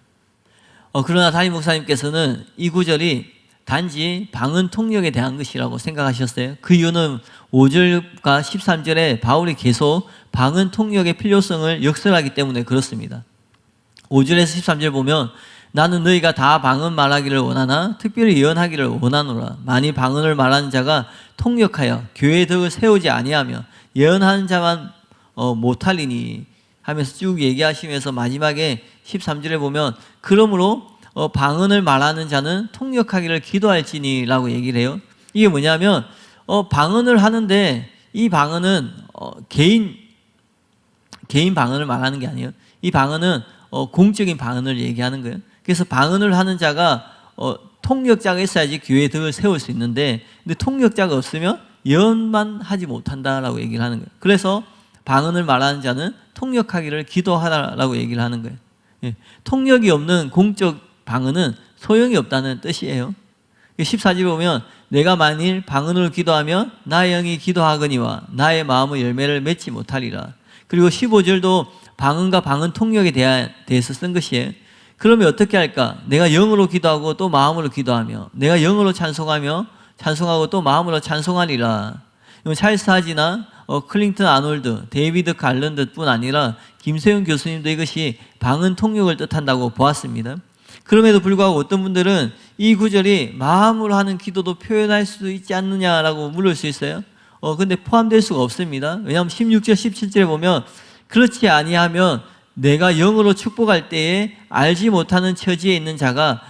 그러나 담임 목사님께서는 이 구절이 단지 방언 통역에 대한 것이라고 생각하셨어요. 그 이유는 5절과 13절에 바울이 계속 방언 통역의 필요성을 역설하기 때문에 그렇습니다. 5절에서 13절 보면 나는 너희가 다 방언 말하기를 원하나 특별히 예언하기를 원하노라. 만일 방언을 말하는 자가 통역하여 교회의 덕을 세우지 아니하며 예언하는 자만 못하리니 하면서 쭉 얘기하시면서 마지막에 13절에 보면 그러므로 방언을 말하는 자는 통역하기를 기도할지니 라고 얘기를 해요. 이게 뭐냐면 방언을 하는데 이 방언은 개인 방언을 말하는 게 아니에요. 이 방언은 공적인 방언을 얘기하는 거예요. 그래서 방언을 하는 자가 통역자가 있어야지 교회의 덕을 세울 수 있는데 근데 통역자가 없으면 예언만 하지 못한다라고 얘기를 하는 거예요. 그래서 방언을 말하는 자는 통역하기를 기도하라라고 얘기를 하는 거예요. 예. 통역이 없는 공적 방언은 소용이 없다는 뜻이에요. 14절 보면 내가 만일 방언으로 기도하면 나의 영이 기도하거니와 나의 마음의 열매를 맺지 못하리라. 그리고 15절도 방언과 방언 통역에 대해서 쓴 것이에요. 그러면 어떻게 할까? 내가 영으로 기도하고 또 마음으로 기도하며 내가 영으로 찬송하고 또 마음으로 찬송하리라. 찰스 하지나 클링턴 아놀드, 데이비드 갈런드뿐 아니라 김세윤 교수님도 이것이 방언 통역을 뜻한다고 보았습니다. 그럼에도 불구하고 어떤 분들은 이 구절이 마음으로 하는 기도도 표현할 수도 있지 않느냐라고 물을 수 있어요. 근데 포함될 수가 없습니다. 왜냐하면 16절, 17절에 보면 그렇지 아니하면 내가 영으로 축복할 때에 알지 못하는 처지에 있는 자가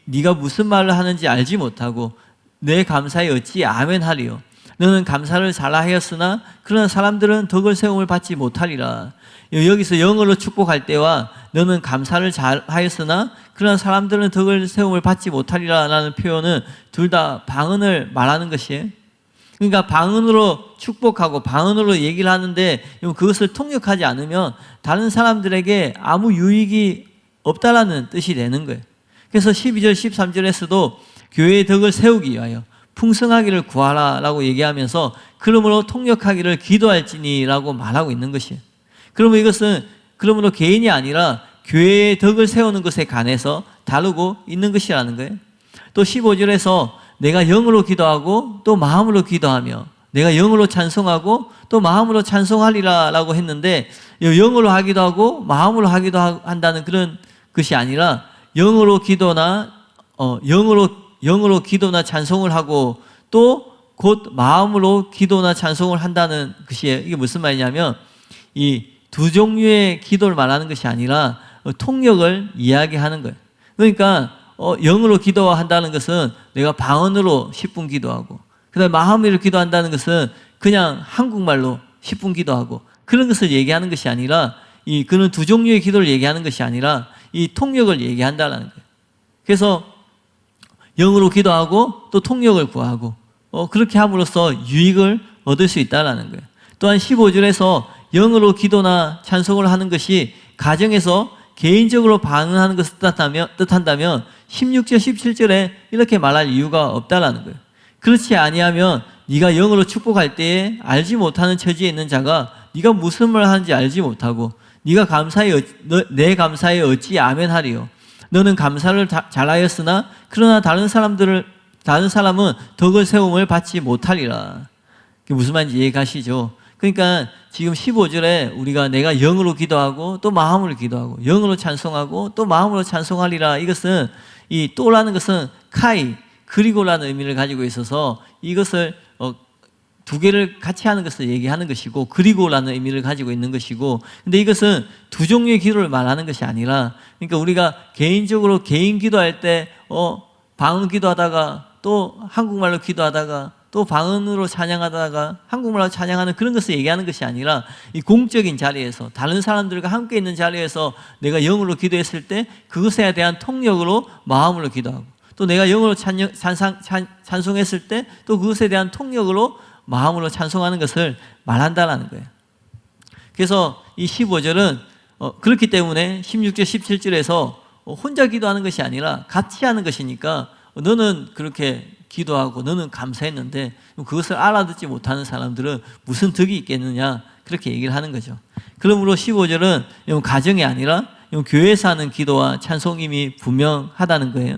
네가 무슨 말을 하는지 알지 못하고 내 감사에 어찌 아멘하리요. 너는 감사를 잘하였으나 그러나 사람들은 덕을 세움을 받지 못하리라. 여기서 영어로 축복할 때와 너는 감사를 잘하였으나 그러나 사람들은 덕을 세움을 받지 못하리라 라는 표현은 둘 다 방언을 말하는 것이에요. 그러니까 방언으로 축복하고 방언으로 얘기를 하는데 그것을 통역하지 않으면 다른 사람들에게 아무 유익이 없다라는 뜻이 되는 거예요. 그래서 12절 13절에서도 교회의 덕을 세우기 위하여 풍성하기를 구하라 라고 얘기하면서 그러므로 통역하기를 기도할지니라고 말하고 있는 것이에요. 그러면 이것은 그러므로 개인이 아니라 교회의 덕을 세우는 것에 관해서 다루고 있는 것이라는 거예요. 또 15절에서 내가 영으로 기도하고 또 마음으로 기도하며 내가 영으로 찬송하고 또 마음으로 찬송하리라 라고 했는데 영으로 하기도 하고 마음으로 하기도 한다는 그런 것이 아니라 영으로 기도나 찬송을 하고 또 곧 마음으로 기도나 찬송을 한다는 것이에요. 이게 무슨 말이냐면 이 두 종류의 기도를 말하는 것이 아니라 통역을 이야기하는 거예요. 그러니까 영으로 기도한다는 것은 내가 방언으로 10분 기도하고 그다음에 마음으로 기도한다는 것은 그냥 한국말로 10분 기도하고 그런 것을 얘기하는 것이 아니라 그는 두 종류의 기도를 얘기하는 것이 아니라 이 통역을 얘기한다는 거예요. 그래서 영으로 기도하고 또 통역을 구하고 그렇게 함으로써 유익을 얻을 수 있다는 거예요. 또한 15절에서 영으로 기도나 찬송을 하는 것이 가정에서 개인적으로 반응하는 것을 뜻한다면 16절 17절에 이렇게 말할 이유가 없다라는 거예요. 그렇지 아니하면 네가 영으로 축복할 때에 알지 못하는 처지에 있는 자가 네가 무슨 말을 하는지 알지 못하고 내 감사에 어찌 아멘하리요. 너는 감사를 잘하였으나 그러나 다른 사람은 덕을 세움을 받지 못하리라. 그게 무슨 말인지 이해가시죠? 그러니까 지금 15절에 우리가 내가 영으로 기도하고 또 마음으로 기도하고 영으로 찬송하고 또 마음으로 찬송하리라, 이것은 이 또라는 것은 카이 그리고라는 의미를 가지고 있어서 이것을 두 개를 같이 하는 것을 얘기하는 것이고 그리고라는 의미를 가지고 있는 것이고, 근데 이것은 두 종류의 기도를 말하는 것이 아니라, 그러니까 우리가 개인적으로 개인 기도할 때 방언 기도하다가 또 한국말로 기도하다가 또 방언으로 찬양하다가 한국말로 찬양하는 그런 것을 얘기하는 것이 아니라 이 공적인 자리에서 다른 사람들과 함께 있는 자리에서 내가 영으로 기도했을 때 그것에 대한 통역으로 마음으로 기도하고, 또 내가 영으로 찬송했을 때 또 그것에 대한 통역으로 마음으로 찬송하는 것을 말한다라는 거예요. 그래서 이 15절은 그렇기 때문에 16절 17절에서 혼자 기도하는 것이 아니라 같이 하는 것이니까 너는 그렇게 기도하고 너는 감사했는데 그것을 알아듣지 못하는 사람들은 무슨 덕이 있겠느냐, 그렇게 얘기를 하는 거죠. 그러므로 15절은 가정이 아니라 교회에서 하는 기도와 찬송임이 분명하다는 거예요.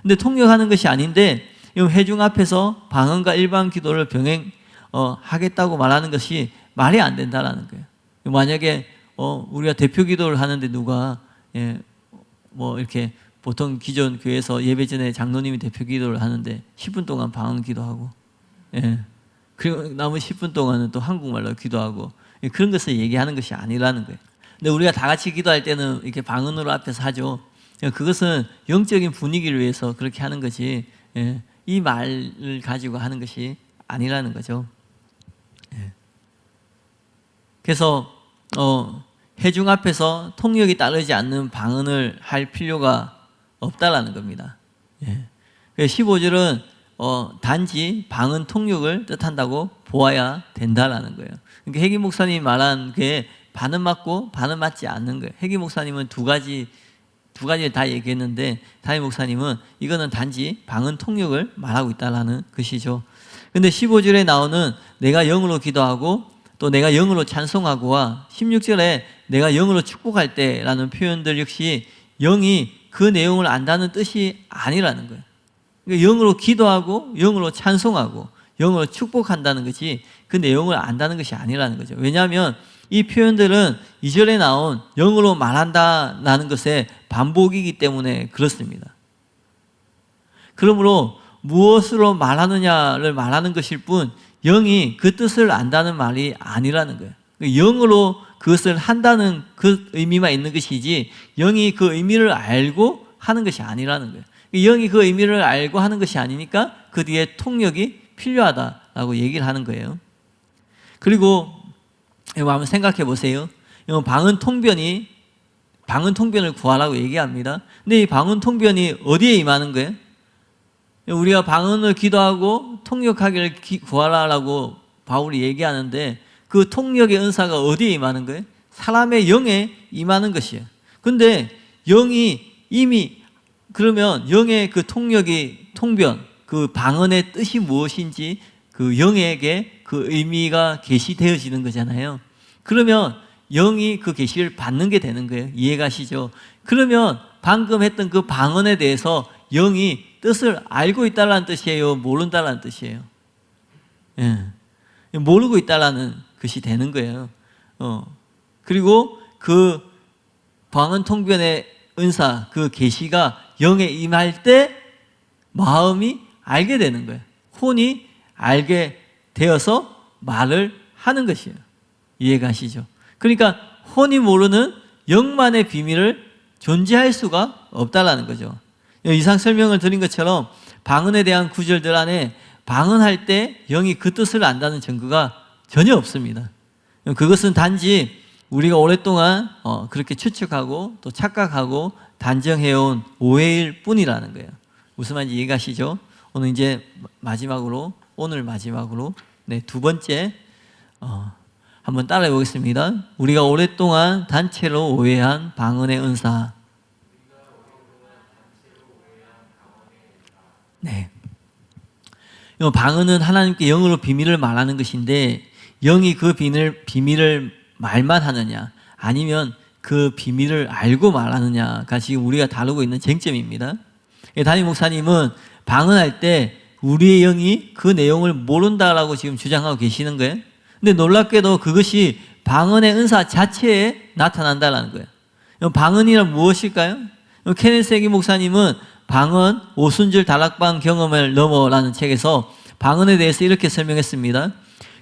근데 통역하는 것이 아닌데 회중 앞에서 방언과 일반 기도를 병행하겠다고 말하는 것이 말이 안 된다라는 거예요. 만약에 우리가 대표 기도를 하는데 누가 이렇게 보통 기존 교회에서 예배 전에 장로님이 대표 기도를 하는데 10분 동안 방언 기도하고, 그리고 남은 10분 동안은 또 한국말로 기도하고, 그런 것을 얘기하는 것이 아니라는 거예요. 근데 우리가 다 같이 기도할 때는 이렇게 방언으로 앞에서 하죠. 그것은 영적인 분위기를 위해서 그렇게 하는 것이 이 말을 가지고 하는 것이 아니라는 거죠. 그래서 회중 앞에서 통역이 따르지 않는 방언을 할 필요가 없다라는 겁니다. 15절은 단지 방언 통역을 뜻한다고 보아야 된다라는 거예요. 그러니까 해기 목사님이 말한 게 반은 맞고 반은 맞지 않는 거예요. 해기 목사님은 두 가지 두 가지를 다 얘기했는데 담임 목사님은 이거는 단지 방언 통역을 말하고 있다라는 것이죠. 근데 15절에 나오는 내가 영으로 기도하고 또 내가 영으로 찬송하고와 16절에 내가 영으로 축복할 때라는 표현들 역시 영이 그 내용을 안다는 뜻이 아니라는 거예요. 그러니까 영으로 기도하고 영으로 찬송하고 영으로 축복한다는 것이 그 내용을 안다는 것이 아니라는 거죠. 왜냐하면 이 표현들은 2절에 나온 영으로 말한다라는 것의 반복이기 때문에 그렇습니다. 그러므로 무엇으로 말하느냐를 말하는 것일 뿐 영이 그 뜻을 안다는 말이 아니라는 거예요. 영으로 그것을 한다는 그 의미만 있는 것이지 영이 그 의미를 알고 하는 것이 아니라는 거예요. 영이 그 의미를 알고 하는 것이 아니니까 그 뒤에 통역이 필요하다라고 얘기를 하는 거예요. 그리고 한번 생각해 보세요. 방언 통변을 구하라고 얘기합니다. 근데 이 방언 통변이 어디에 임하는 거예요? 우리가 방언을 기도하고 통역하기를 구하라라고 바울이 얘기하는데 그 통역의 은사가 어디에 임하는 거예요? 사람의 영에 임하는 것이에요. 근데 영이 이미 그러면 영의 그 통변, 그 방언의 뜻이 무엇인지 그 영에게 그 의미가 계시되어지는 거잖아요. 그러면 영이 그 계시를 받는 게 되는 거예요. 이해가시죠? 그러면 방금 했던 그 방언에 대해서 영이 뜻을 알고 있다는 뜻이에요? 모른다는 뜻이에요? 예. 모르고 있다는 것이 되는 거예요. 그리고 그 방언 통변의 은사, 그 계시가 영에 임할 때 마음이 알게 되는 거예요. 혼이 알게 되어서 말을 하는 것이에요. 이해가시죠? 그러니까 혼이 모르는 영만의 비밀을 존재할 수가 없다라는 거죠. 이상 설명을 드린 것처럼 방언에 대한 구절들 안에 방언할 때 영이 그 뜻을 안다는 증거가 전혀 없습니다. 그것은 단지 우리가 오랫동안 그렇게 추측하고 또 착각하고 단정해온 오해일 뿐이라는 거예요. 무슨 말인지 이해가시죠? 오늘 마지막으로 두 번째 한번 따라해 보겠습니다. 우리가 오랫동안 단체로 오해한 방언의 은사. 네. 방언은 하나님께 영으로 비밀을 말하는 것인데 영이 그 비밀을 말만 하느냐 아니면 그 비밀을 알고 말하느냐가 지금 우리가 다루고 있는 쟁점입니다. 담임 목사님은 방언할 때 우리의 영이 그 내용을 모른다라고 지금 주장하고 계시는 거예요. 근데 놀랍게도 그것이 방언의 은사 자체에 나타난다는 거예요. 방언이란 무엇일까요? 케네세기 목사님은 방언, 오순절 다락방 경험을 넘어라는 책에서 방언에 대해서 이렇게 설명했습니다.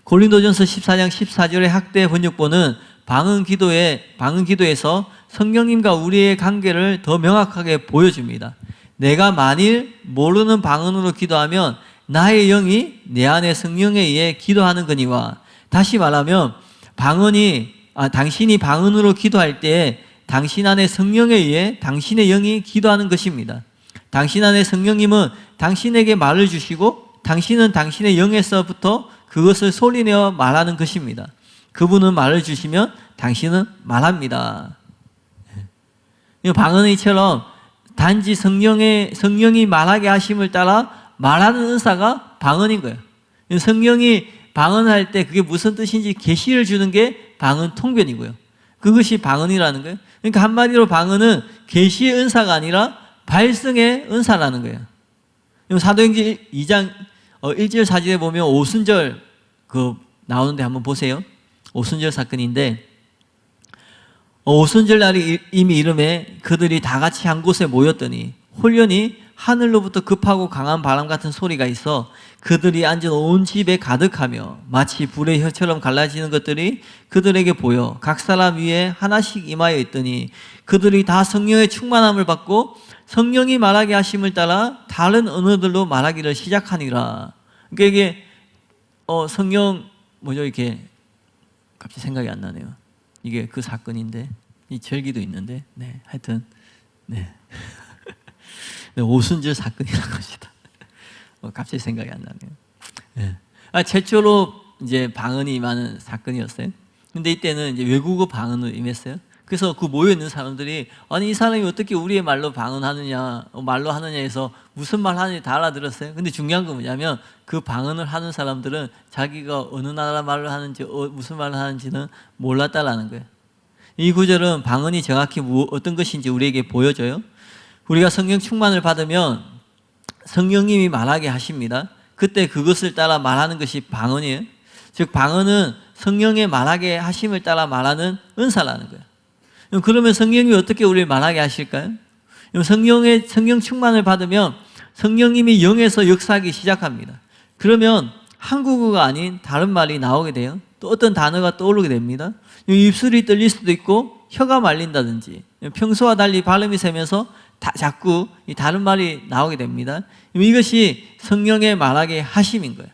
고린도전서 14장 14절의 학대 번역본은 방언 기도에서 성령님과 우리의 관계를 더 명확하게 보여줍니다. 내가 만일 모르는 방언으로 기도하면 나의 영이 내 안에 성령에 의해 기도하는 거니와, 다시 말하면 당신이 방언으로 기도할 때 당신 안에 성령에 의해 당신의 영이 기도하는 것입니다. 당신 안에 성령님은 당신에게 말을 주시고 당신은 당신의 영에서부터 그것을 소리내어 말하는 것입니다. 그분은 말을 주시면 당신은 말합니다. 방언은 이처럼 단지 성령이 말하게 하심을 따라 말하는 은사가 방언인 거예요. 성령이 방언할 때 그게 무슨 뜻인지 계시를 주는 게 방언 통변이고요. 그것이 방언이라는 거예요. 그러니까 한마디로 방언은 계시의 은사가 아니라 발성의 은사라는 거예요. 사도행전 2장 1절 4절에 보면 오순절 나오는데 한번 보세요. 오순절 사건인데 오순절 날이 이미 이름에 그들이 다 같이 한 곳에 모였더니 홀연히 하늘로부터 급하고 강한 바람 같은 소리가 있어 그들이 앉은 온 집에 가득하며 마치 불의 혀처럼 갈라지는 것들이 그들에게 보여 각 사람 위에 하나씩 임하여 있더니 그들이 다 성령의 충만함을 받고 성령이 말하게 하심을 따라 다른 언어들로 말하기를 시작하니라. 그러니까 이게 성령 이렇게 갑자기 생각이 안 나네요. 이게 그 사건인데 이 절기도 있는데 하여튼 오순절 사건이라는 것이다. 갑자기 생각이 안 나네요. 최초로 이제 방언이 임하는 사건이었어요. 근데 이때는 이제 외국어 방언으로 임했어요. 그래서 그 모여 있는 사람들이 아니 이 사람이 어떻게 우리의 말로 방언하느냐, 말로 하느냐 해서 무슨 말 하는지 다 알아들었어요. 근데 중요한 건 뭐냐면 그 방언을 하는 사람들은 자기가 어느 나라 말을 하는지 무슨 말을 하는지는 몰랐다라는 거예요. 이 구절은 방언이 정확히 어떤 것인지 우리에게 보여줘요. 우리가 성령 충만을 받으면 성령님이 말하게 하십니다. 그때 그것을 따라 말하는 것이 방언이에요. 즉 방언은 성령의 말하게 하심을 따라 말하는 은사라는 거예요. 그러면 성령이 어떻게 우리를 말하게 하실까요? 성령 충만을 받으면 성령님이 영에서 역사하기 시작합니다. 그러면 한국어가 아닌 다른 말이 나오게 돼요. 또 어떤 단어가 떠오르게 됩니다. 입술이 떨릴 수도 있고 혀가 말린다든지 평소와 달리 발음이 세면서 자꾸 다른 말이 나오게 됩니다. 이것이 성령의 말하게 하심인 거예요.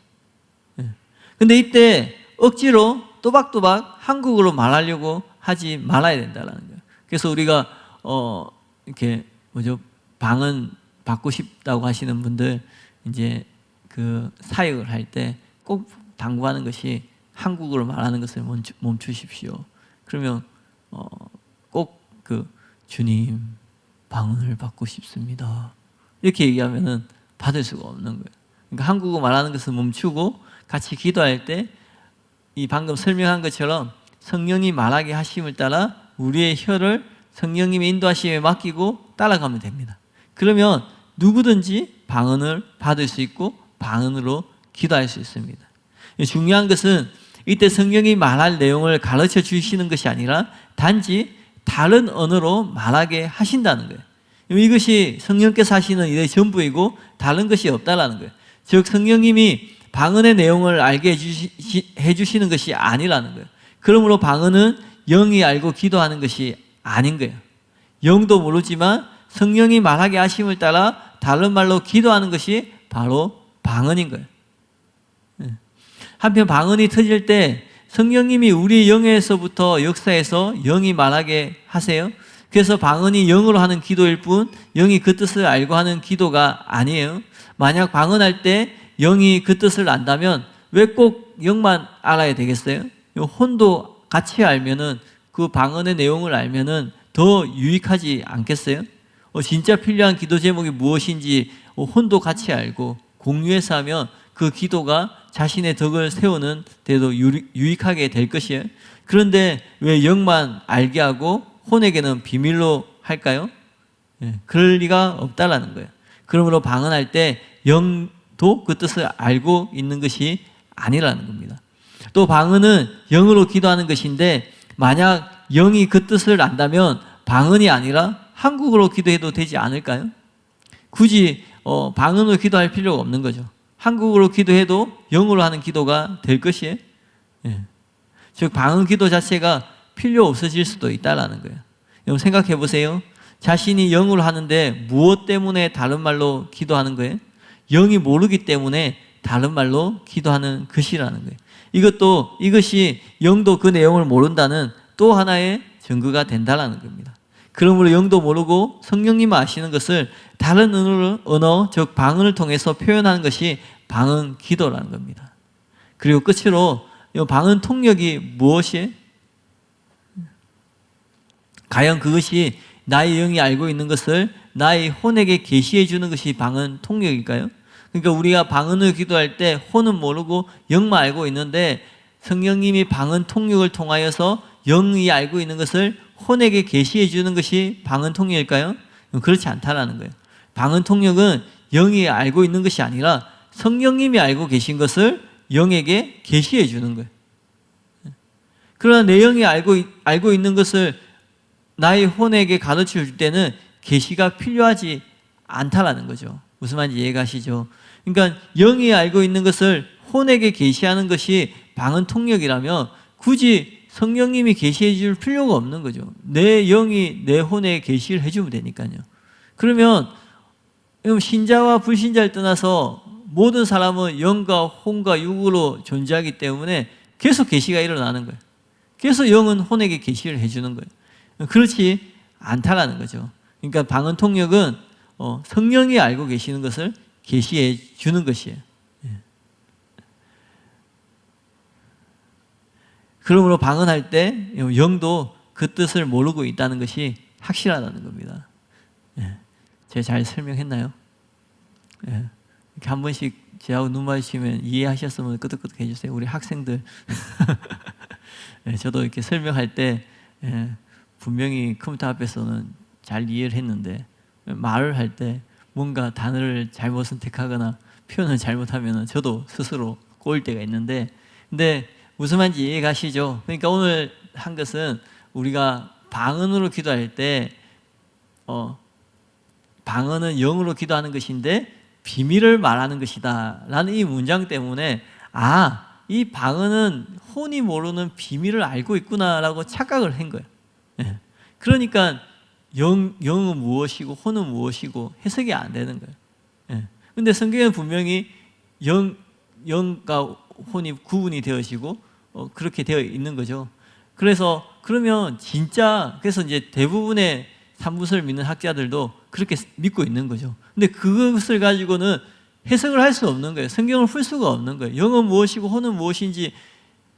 근데 이때 억지로 또박또박 한국어로 말하려고 하지 말아야 된다는 거예요. 그래서 우리가 이렇게 방언 받고 싶다고 하시는 분들 이제 그 사역을 할 때 꼭 당부하는 것이 한국어로 말하는 것을 멈추십시오. 그러면 꼭 그 주님 방언을 받고 싶습니다. 이렇게 얘기하면은 받을 수가 없는 거예요. 그러니까 한국어 말하는 것을 멈추고 같이 기도할 때 이 방금 설명한 것처럼 성령이 말하게 하심을 따라 우리의 혀를 성령님의 인도하심에 맡기고 따라가면 됩니다. 그러면 누구든지 방언을 받을 수 있고 방언으로 기도할 수 있습니다. 중요한 것은 이때 성령이 말할 내용을 가르쳐 주시는 것이 아니라 단지 다른 언어로 말하게 하신다는 거예요. 이것이 성령께서 하시는 일의 전부이고 다른 것이 없다라는 거예요. 즉 성령님이 방언의 내용을 알게 해주시는 것이 아니라는 거예요. 그러므로 방언은 영이 알고 기도하는 것이 아닌 거예요. 영도 모르지만 성령이 말하게 하심을 따라 다른 말로 기도하는 것이 바로 방언인 거예요. 한편 방언이 터질 때 성령님이 우리 영에서부터 역사해서 영이 말하게 하세요. 그래서 방언이 영으로 하는 기도일 뿐 영이 그 뜻을 알고 하는 기도가 아니에요. 만약 방언할 때 영이 그 뜻을 안다면 왜 꼭 영만 알아야 되겠어요? 혼도 같이 알면은 그 방언의 내용을 알면은 더 유익하지 않겠어요? 진짜 필요한 기도 제목이 무엇인지 혼도 같이 알고 공유해서 하면 그 기도가 자신의 덕을 세우는 데도 유익하게 될 것이에요. 그런데 왜 영만 알게 하고 혼에게는 비밀로 할까요? 그럴 리가 없다라는 거예요. 그러므로 방언할 때 영도 그 뜻을 알고 있는 것이 아니라는 겁니다. 또 방언은 영으로 기도하는 것인데 만약 영이 그 뜻을 안다면 방언이 아니라 한국어로 기도해도 되지 않을까요? 굳이 방언으로 기도할 필요가 없는 거죠. 한국어로 기도해도 영어로 하는 기도가 될 것이에요. 즉 방언 기도 자체가 필요 없어질 수도 있다라는 거예요. 여러분 생각해 보세요. 자신이 영어로 하는데 무엇 때문에 다른 말로 기도하는 거예요? 영이 모르기 때문에 다른 말로 기도하는 것이라는 거예요. 이것이 영도 그 내용을 모른다는 또 하나의 증거가 된다라는 겁니다. 그러므로 영도 모르고 성령님 아시는 것을 다른 언어, 즉 방언을 통해서 표현하는 것이 방언 기도라는 겁니다. 그리고 끝으로 방언 통역이 무엇이에요? 과연 그것이 나의 영이 알고 있는 것을 나의 혼에게 계시해 주는 것이 방언 통역일까요? 그러니까 우리가 방언을 기도할 때 혼은 모르고 영만 알고 있는데 성령님이 방언 통역을 통하여서 영이 알고 있는 것을 혼에게 계시해 주는 것이 방언 통역일까요? 그렇지 않다라는 거예요. 방언 통역은 영이 알고 있는 것이 아니라 성령님이 알고 계신 것을 영에게 계시해 주는 거예요. 그러나 내 영이 알고 있는 것을 나의 혼에게 가르쳐 줄 때는 계시가 필요하지 않다라는 거죠. 무슨 말인지 이해가시죠? 그러니까 영이 알고 있는 것을 혼에게 계시하는 것이 방언 통역이라면 굳이 성령님이 계시해 줄 필요가 없는 거죠. 내 영이 내 혼에 계시를 해주면 되니까요. 그러면 신자와 불신자를 떠나서 모든 사람은 영과 혼과 육으로 존재하기 때문에 계속 계시가 일어나는 거예요. 그래서 영은 혼에게 계시를 해주는 거예요. 그렇지 않다라는 거죠. 그러니까 방언 통역은 성령이 알고 계시는 것을 계시해 주는 것이에요. 그러므로 방언할 때 영도 그 뜻을 모르고 있다는 것이 확실하다는 겁니다. 예. 제가 잘 설명했나요? 예. 이렇게 한 번씩 저하고 눈 마주치면 이해하셨으면 끄덕끄덕 해주세요. 우리 학생들. 예, 저도 이렇게 설명할 때 분명히 컴퓨터 앞에서는 잘 이해를 했는데 말을 할 때 뭔가 단어를 잘못 선택하거나 표현을 잘못하면 저도 스스로 꼬일 때가 있는데, 근데 무슨 말인지 이해가시죠? 그러니까 오늘 한 것은 우리가 방언으로 기도할 때 방언은 영으로 기도하는 것인데 비밀을 말하는 것이다 라는 이 문장 때문에 이 방언은 혼이 모르는 비밀을 알고 있구나 라고 착각을 한 거예요. 예. 그러니까 영은 무엇이고 혼은 무엇이고 해석이 안 되는 거예요. 예. 근데 성경에는 분명히 영과 혼이 구분이 되어지고 그렇게 되어 있는 거죠. 그래서 그러면 그래서 이제 대부분의 삼부설 믿는 학자들도 그렇게 믿고 있는 거죠. 근데 그것을 가지고는 해석을 할 수 없는 거예요. 성경을 풀 수가 없는 거예요. 영은 무엇이고 혼은 무엇인지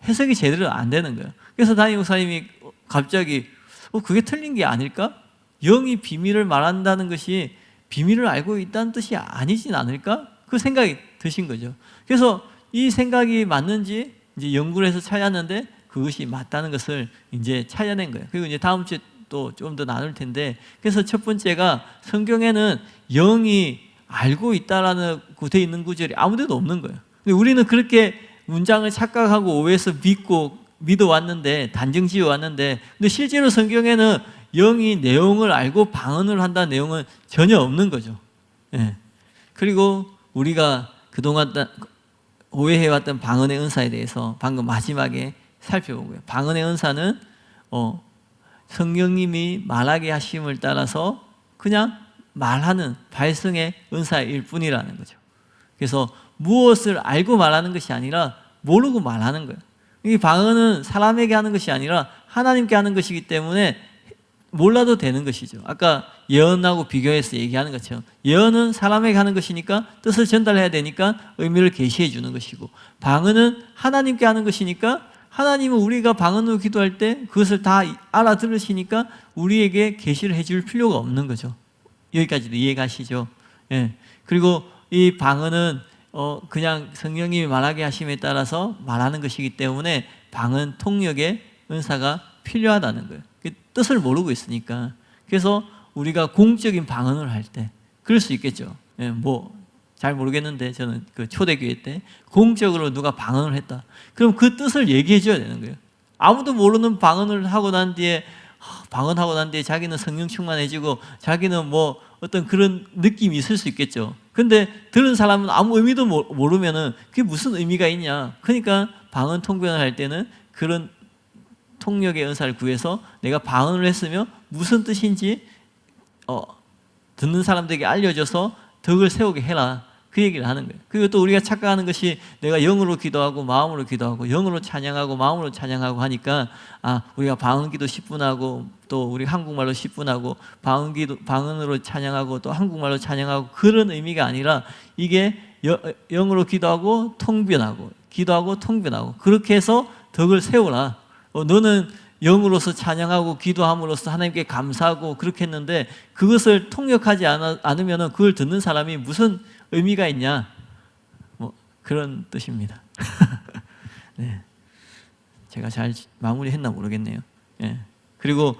해석이 제대로 안 되는 거예요. 그래서 담임 목사님이 갑자기 그게 틀린 게 아닐까? 영이 비밀을 말한다는 것이 비밀을 알고 있다는 뜻이 아니진 않을까? 그 생각이 드신 거죠. 그래서 이 생각이 맞는지 이제 연구를 해서 찾았는데 그것이 맞다는 것을 이제 찾아낸 거예요. 그리고 이제 다음 주에 또 좀 더 나눌 텐데, 그래서 첫 번째가 성경에는 영이 알고 있다라는 되어 있는 구절이 아무데도 없는 거예요. 근데 우리는 그렇게 문장을 착각하고 오해해서 믿어왔는데, 단정 지어왔는데, 근데 실제로 성경에는 영이 내용을 알고 방언을 한다는 내용은 전혀 없는 거죠. 예. 그리고 우리가 그동안 오해해왔던 방언의 은사에 대해서 방금 마지막에 살펴보고요. 방언의 은사는 성령님이 말하게 하심을 따라서 그냥 말하는 발성의 은사일 뿐이라는 거죠. 그래서 무엇을 알고 말하는 것이 아니라 모르고 말하는 거예요. 이 방언은 사람에게 하는 것이 아니라 하나님께 하는 것이기 때문에 몰라도 되는 것이죠. 아까 예언하고 비교해서 얘기하는 것처럼 예언은 사람에게 하는 것이니까 뜻을 전달해야 되니까 의미를 계시해 주는 것이고, 방언은 하나님께 하는 것이니까 하나님은 우리가 방언으로 기도할 때 그것을 다 알아들으시니까 우리에게 계시를 해줄 필요가 없는 거죠. 여기까지도 이해가시죠? 예. 그리고 이 방언은 그냥 성령님이 말하게 하심에 따라서 말하는 것이기 때문에 방언 통역의 은사가 필요하다는 거예요. 뜻을 모르고 있으니까. 그래서 우리가 공적인 방언을 할 때 그럴 수 있겠죠. 예, 잘 모르겠는데 저는 그 초대교회 때 공적으로 누가 방언을 했다. 그럼 그 뜻을 얘기해 줘야 되는 거예요. 아무도 모르는 방언을 하고 난 뒤에 자기는 성령 충만해지고 자기는 어떤 그런 느낌이 있을 수 있겠죠. 근데 들은 사람은 아무 의미도 모르면은 그게 무슨 의미가 있냐. 그러니까 방언 통변을 할 때는 그런 통역의 은사를 구해서 내가 방언을 했으며 무슨 뜻인지 듣는 사람들에게 알려줘서 덕을 세우게 해라. 그 얘기를 하는 거예요. 그리고 또 우리가 착각하는 것이 내가 영으로 기도하고 마음으로 기도하고 영으로 찬양하고 마음으로 찬양하고 하니까 우리가 방언기도 10분 하고 또 우리 한국말로 10분 하고 방언으로 찬양하고 또 한국말로 찬양하고 그런 의미가 아니라 이게 영으로 기도하고 통변하고 기도하고 통변하고 그렇게 해서 덕을 세우라. 너는 영으로서 찬양하고 기도함으로써 하나님께 감사하고 그렇게 했는데 그것을 통역하지 않으면 그걸 듣는 사람이 무슨 의미가 있냐? 그런 뜻입니다. 네. 제가 잘 마무리했나 모르겠네요. 예. 그리고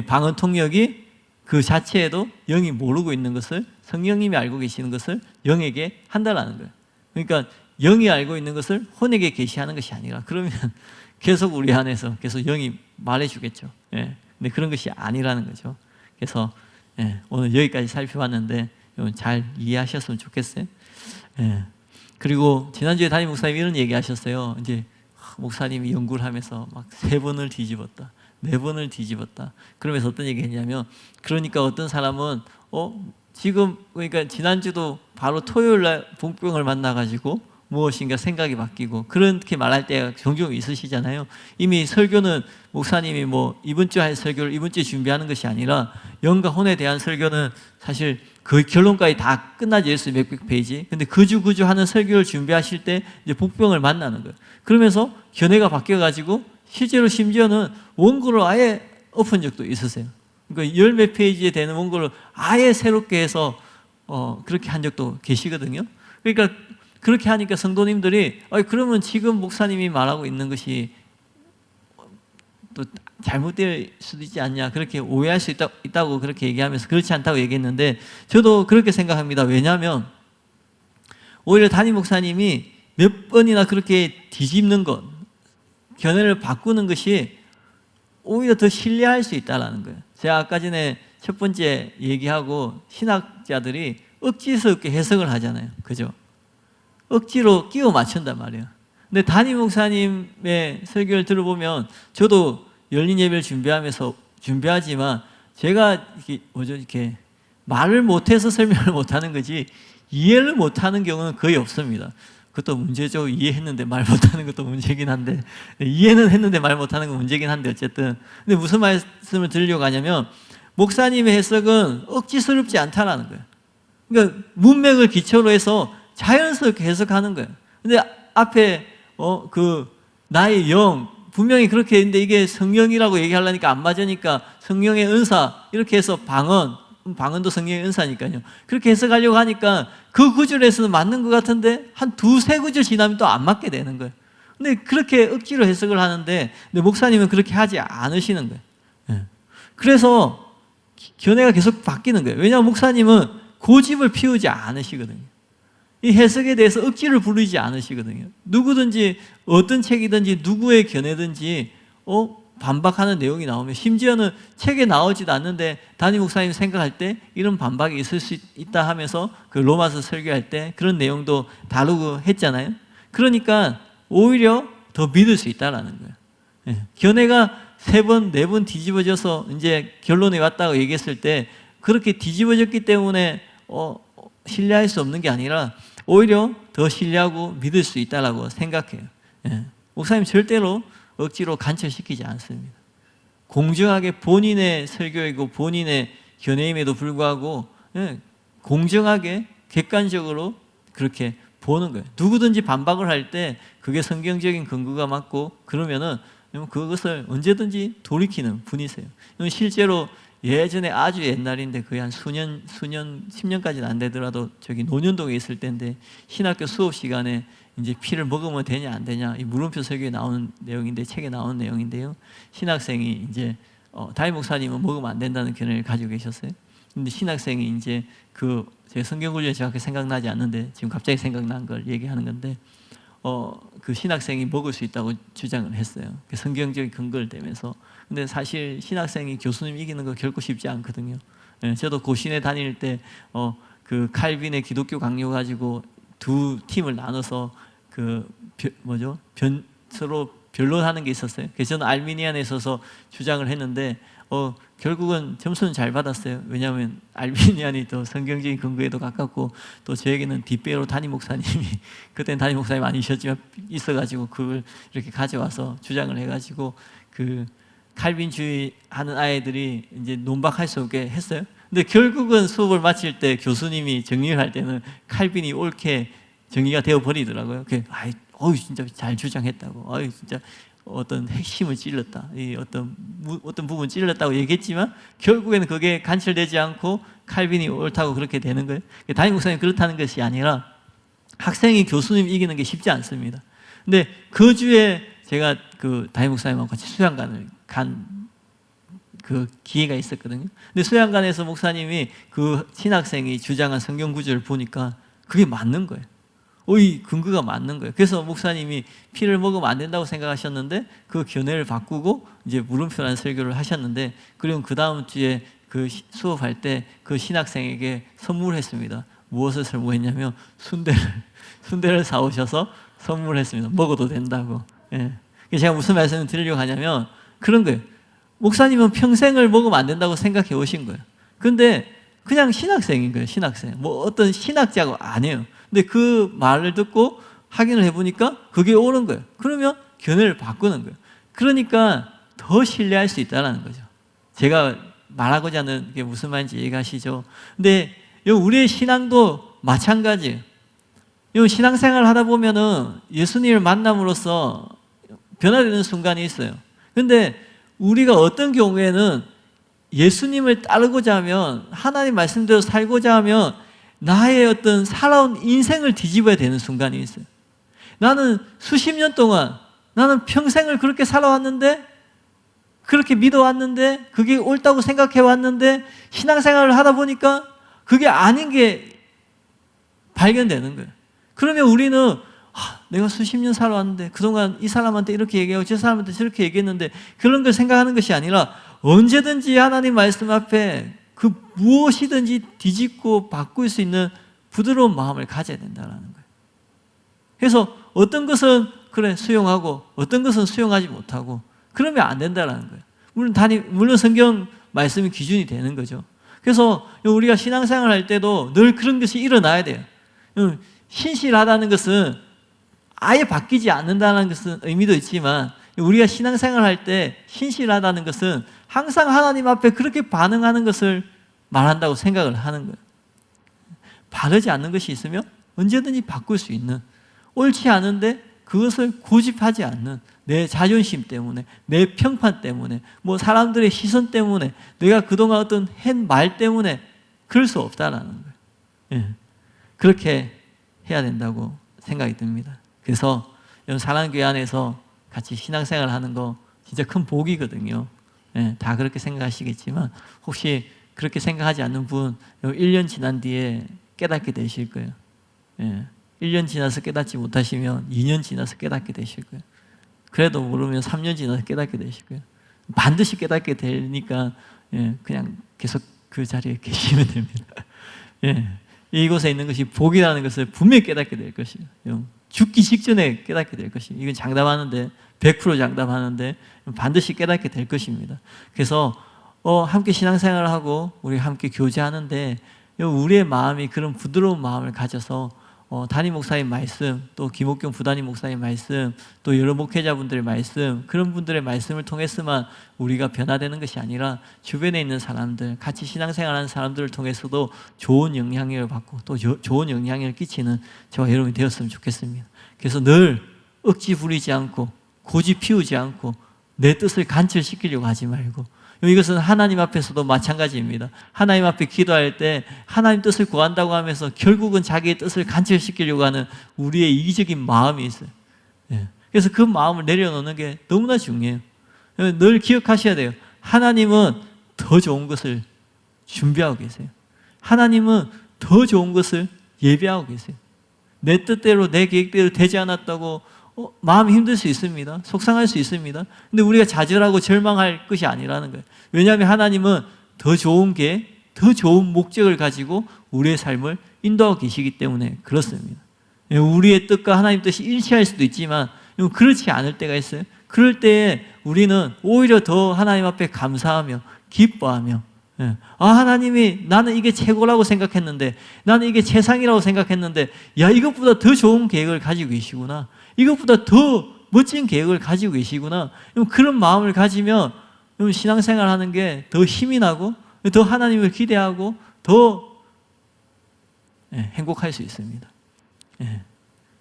방언 통역이 그 자체에도 영이 모르고 있는 것을 성령님이 알고 계시는 것을 영에게 한다라는 거예요. 그러니까 영이 알고 있는 것을 혼에게 계시하는 것이 아니라 그러면 계속 우리 안에서 계속 영이 말해주겠죠. 예. 근데 그런 것이 아니라는 거죠. 그래서 오늘 여기까지 살펴봤는데 잘 이해하셨으면 좋겠어요. 예. 그리고 지난주에 담임 목사님이 이런 얘기 하셨어요. 이제 목사님이 연구를 하면서 막 3번을 뒤집었다, 4번을 뒤집었다. 그러면서 어떤 얘기 했냐면, 그러니까 어떤 사람은 그러니까 지난주도 바로 토요일 날 복병을 만나가지고 무엇인가 생각이 바뀌고 그렇게 말할 때가 종종 있으시잖아요. 이미 설교는 목사님이 이번 주 할 설교를 이번 주에 준비하는 것이 아니라 영과 혼에 대한 설교는 사실 거의 결론까지 다 끝나지 않았어요. 몇백 페이지. 근데 그주 하는 설교를 준비하실 때 이제 복병을 만나는 거예요. 그러면서 견해가 바뀌어가지고 실제로 심지어는 원고를 아예 엎은 적도 있으세요. 그러니까 열 몇 페이지에 되는 원고를 아예 새롭게 해서 그렇게 한 적도 계시거든요. 그러니까 그렇게 하니까 성도님들이 그러면 지금 목사님이 말하고 있는 것이 또 잘못될 수도 있지 않냐, 그렇게 오해할 수 있다고 그렇게 얘기하면서 그렇지 않다고 얘기했는데, 저도 그렇게 생각합니다. 왜냐하면 오히려 담임 목사님이 몇 번이나 그렇게 뒤집는 것, 견해를 바꾸는 것이 오히려 더 신뢰할 수 있다는 거예요. 제가 아까 전에 첫 번째 얘기하고 신학자들이 억지스럽게 해석을 하잖아요. 그죠? 억지로 끼워 맞춘단 말이에요. 근데 담임 목사님의 설교를 들어보면, 저도 열린 예배를 준비하지만 제가 이렇게 말을 못해서 설명을 못하는 거지 이해를 못하는 경우는 거의 없습니다. 그것도 문제죠. 이해했는데 말 못하는 것도 문제긴 한데, 이해는 했는데 말 못하는 건 문제긴 한데, 어쨌든 근데 무슨 말씀을 드리려고 하냐면, 목사님의 해석은 억지스럽지 않다라는 거예요. 그러니까 문맥을 기초로 해서 자연스럽게 해석하는 거예요. 근데 앞에 나의 영 분명히 그렇게 했는데, 이게 성령이라고 얘기하려니까 안 맞으니까 성령의 은사 이렇게 해서 방언도 성령의 은사니까요. 그렇게 해석하려고 하니까 그 구절에서는 맞는 것 같은데 한 두세 구절 지나면 또 안 맞게 되는 거예요. 근데 그렇게 억지로 해석을 하는데, 근데 목사님은 그렇게 하지 않으시는 거예요. 그래서 견해가 계속 바뀌는 거예요. 왜냐하면 목사님은 고집을 피우지 않으시거든요. 이 해석에 대해서 억지를 부리지 않으시거든요. 누구든지 어떤 책이든지 누구의 견해든지 반박하는 내용이 나오면, 심지어는 책에 나오지도 않는데 담임 목사님 생각할 때 이런 반박이 있을 수 있다 하면서 그 로마서 설교할 때 그런 내용도 다루고 했잖아요. 그러니까 오히려 더 믿을 수 있다라는 거예요. 견해가 3번, 4번 뒤집어져서 이제 결론에 왔다고 얘기했을 때, 그렇게 뒤집어졌기 때문에 신뢰할 수 없는 게 아니라 오히려 더 신뢰하고 믿을 수 있다라고 생각해요. 목사님 절대로 억지로 간철시키지 않습니다. 공정하게 본인의 설교이고 본인의 견해임에도 불구하고 공정하게 객관적으로 그렇게 보는 거예요. 누구든지 반박을 할 때 그게 성경적인 근거가 맞고 그러면은 그것을 언제든지 돌이키는 분이세요. 실제로 예전에 아주 옛날인데 거의 한 수년, 10년까지는 안 되더라도 저기 논현동에 있을 때인데, 신학교 수업 시간에 이제 피를 먹으면 되냐 안 되냐, 이 물음표 설교에 나오는 내용인데, 책에 나오는 내용인데요. 신학생이 이제 담임 목사님은 먹으면 안 된다는 견해를 가지고 계셨어요. 근데 신학생이 이제 제 성경 구절이 정확히 생각나지 않는데 지금 갑자기 생각난 걸 얘기하는 건데, 그 신학생이 먹을 수 있다고 주장을 했어요. 성경적인 근거를 대면서. 근데 사실 신학생이 교수님 이기는 거 결코 쉽지 않거든요. 저도 고신에 다닐 때 그 칼빈의 기독교 강요 가지고 두 팀을 나눠서 서로 변론하는 게 있었어요. 그래서 저는 알미니안에 있어서 주장을 했는데 결국은 점수는 잘 받았어요. 왜냐하면 알미니안이 더 성경적인 근거에도 가깝고, 또 저에게는 뒷배로 담임 목사님이 그때는 담임 목사님 아니셨지만 있어가지고 그걸 이렇게 가져와서 주장을 해가지고 그 칼빈주의 하는 아이들이 이제 논박할 수 없게 했어요. 근데 결국은 수업을 마칠 때 교수님이 정리를 할 때는 칼빈이 옳게 정리가 되어 버리더라고요. 진짜 잘 주장했다고. 진짜 어떤 핵심을 찔렀다. 어떤 부분 찔렀다고 얘기했지만 결국에는 그게 관철되지 않고 칼빈이 옳다고 그렇게 되는 거예요. 담임 목사님 그렇다는 것이 아니라 학생이 교수님 이기는 게 쉽지 않습니다. 근데 그 주에 제가 그 담임 목사님하고 같이 수양관을 간 그 기회가 있었거든요. 근데 수양관에서 목사님이 그 신학생이 주장한 성경 구절을 보니까 그게 맞는 거예요. 이 근거가 맞는 거예요. 그래서 목사님이 피를 먹으면 안 된다고 생각하셨는데 그 견해를 바꾸고 이제 물음표라는 설교를 하셨는데, 그리고 그 다음 주에 그 수업할 때 그 신학생에게 선물했습니다. 무엇을 선물했냐면 순대를 사오셔서 선물했습니다. 먹어도 된다고. 제가 무슨 말씀을 드리려고 하냐면 그런 거예요. 목사님은 평생을 먹으면 안 된다고 생각해 오신 거예요. 근데 그냥 신학생인 거예요. 신학생. 어떤 신학자가 아니에요. 근데 그 말을 듣고 확인을 해보니까 그게 옳은 거예요. 그러면 견해를 바꾸는 거예요. 그러니까 더 신뢰할 수 있다는 거죠. 제가 말하고자 하는 게 무슨 말인지 이해가시죠? 근데 우리의 신앙도 마찬가지예요. 신앙생활을 하다 보면은 예수님을 만남으로써 변화되는 순간이 있어요. 근데 우리가 어떤 경우에는 예수님을 따르고자 하면, 하나님 말씀대로 살고자 하면 나의 어떤 살아온 인생을 뒤집어야 되는 순간이 있어요. 나는 수십 년 동안, 나는 평생을 그렇게 살아왔는데, 그렇게 믿어왔는데, 그게 옳다고 생각해왔는데, 신앙생활을 하다 보니까 그게 아닌 게 발견되는 거예요. 그러면 우리는 내가 수십 년 살아왔는데 그동안 이 사람한테 이렇게 얘기하고 저 사람한테 저렇게 얘기했는데, 그런 걸 생각하는 것이 아니라 언제든지 하나님 말씀 앞에 그 무엇이든지 뒤집고 바꿀 수 있는 부드러운 마음을 가져야 된다는 거예요. 그래서 어떤 것은 그래 수용하고 어떤 것은 수용하지 못하고 그러면 안 된다는 거예요. 물론 성경 말씀이 기준이 되는 거죠. 그래서 우리가 신앙생활 할 때도 늘 그런 것이 일어나야 돼요. 신실하다는 것은 아예 바뀌지 않는다는 것은 의미도 있지만, 우리가 신앙생활 할 때 신실하다는 것은 항상 하나님 앞에 그렇게 반응하는 것을 말한다고 생각을 하는 거예요. 바르지 않는 것이 있으면 언제든지 바꿀 수 있는, 옳지 않은데 그것을 고집하지 않는, 내 자존심 때문에, 내 평판 때문에, 뭐 사람들의 시선 때문에, 내가 그동안 어떤 한 말 때문에 그럴 수 없다라는 거예요. 예. 그렇게 해야 된다고 생각이 듭니다. 그래서 사랑교회 안에서 같이 신앙생활 하는 거 진짜 큰 복이거든요. 예, 다 그렇게 생각하시겠지만 혹시 그렇게 생각하지 않는 분 1년 지난 뒤에 깨닫게 되실 거예요. 예, 1년 지나서 깨닫지 못하시면 2년 지나서 깨닫게 되실 거예요. 그래도 모르면 3년 지나서 깨닫게 되실 거예요. 반드시 깨닫게 되니까 그냥 계속 그 자리에 계시면 됩니다. 예, 이곳에 있는 것이 복이라는 것을 분명히 깨닫게 될 것이에요. 죽기 직전에 깨닫게 될 것이에요. 이건 장담하는데, 100% 장담하는데 반드시 깨닫게 될 것입니다. 그래서 함께 신앙생활을 하고 우리 함께 교제하는데 우리의 마음이 그런 부드러운 마음을 가져서 담임 목사님 말씀, 또 김옥경 부담임 목사님 말씀, 또 여러 목회자분들의 말씀, 그런 분들의 말씀을 통해서만 우리가 변화되는 것이 아니라 주변에 있는 사람들, 같이 신앙생활하는 사람들을 통해서도 좋은 영향력을 받고 또 좋은 영향력을 끼치는 저와 여러분이 되었으면 좋겠습니다. 그래서 늘 억지 부리지 않고 고집 피우지 않고 내 뜻을 간철시키려고 하지 말고, 이것은 하나님 앞에서도 마찬가지입니다. 하나님 앞에 기도할 때 하나님 뜻을 구한다고 하면서 결국은 자기의 뜻을 간철시키려고 하는 우리의 이기적인 마음이 있어요. 그래서 그 마음을 내려놓는 게 너무나 중요해요. 늘 기억하셔야 돼요. 하나님은 더 좋은 것을 준비하고 계세요. 하나님은 더 좋은 것을 예비하고 계세요. 내 뜻대로 내 계획대로 되지 않았다고 마음이 힘들 수 있습니다. 속상할 수 있습니다. 근데 우리가 좌절하고 절망할 것이 아니라는 거예요. 왜냐하면 하나님은 더 좋은 더 좋은 목적을 가지고 우리의 삶을 인도하고 계시기 때문에 그렇습니다. 우리의 뜻과 하나님 뜻이 일치할 수도 있지만 그렇지 않을 때가 있어요. 그럴 때에 우리는 오히려 더 하나님 앞에 감사하며 기뻐하며, 하나님이 나는 이게 최고라고 생각했는데, 나는 이게 최상이라고 생각했는데, 야, 이것보다 더 좋은 계획을 가지고 계시구나, 이것보다 더 멋진 계획을 가지고 계시구나, 그런 마음을 가지면 신앙생활 하는 게 더 힘이 나고 더 하나님을 기대하고 더 행복할 수 있습니다.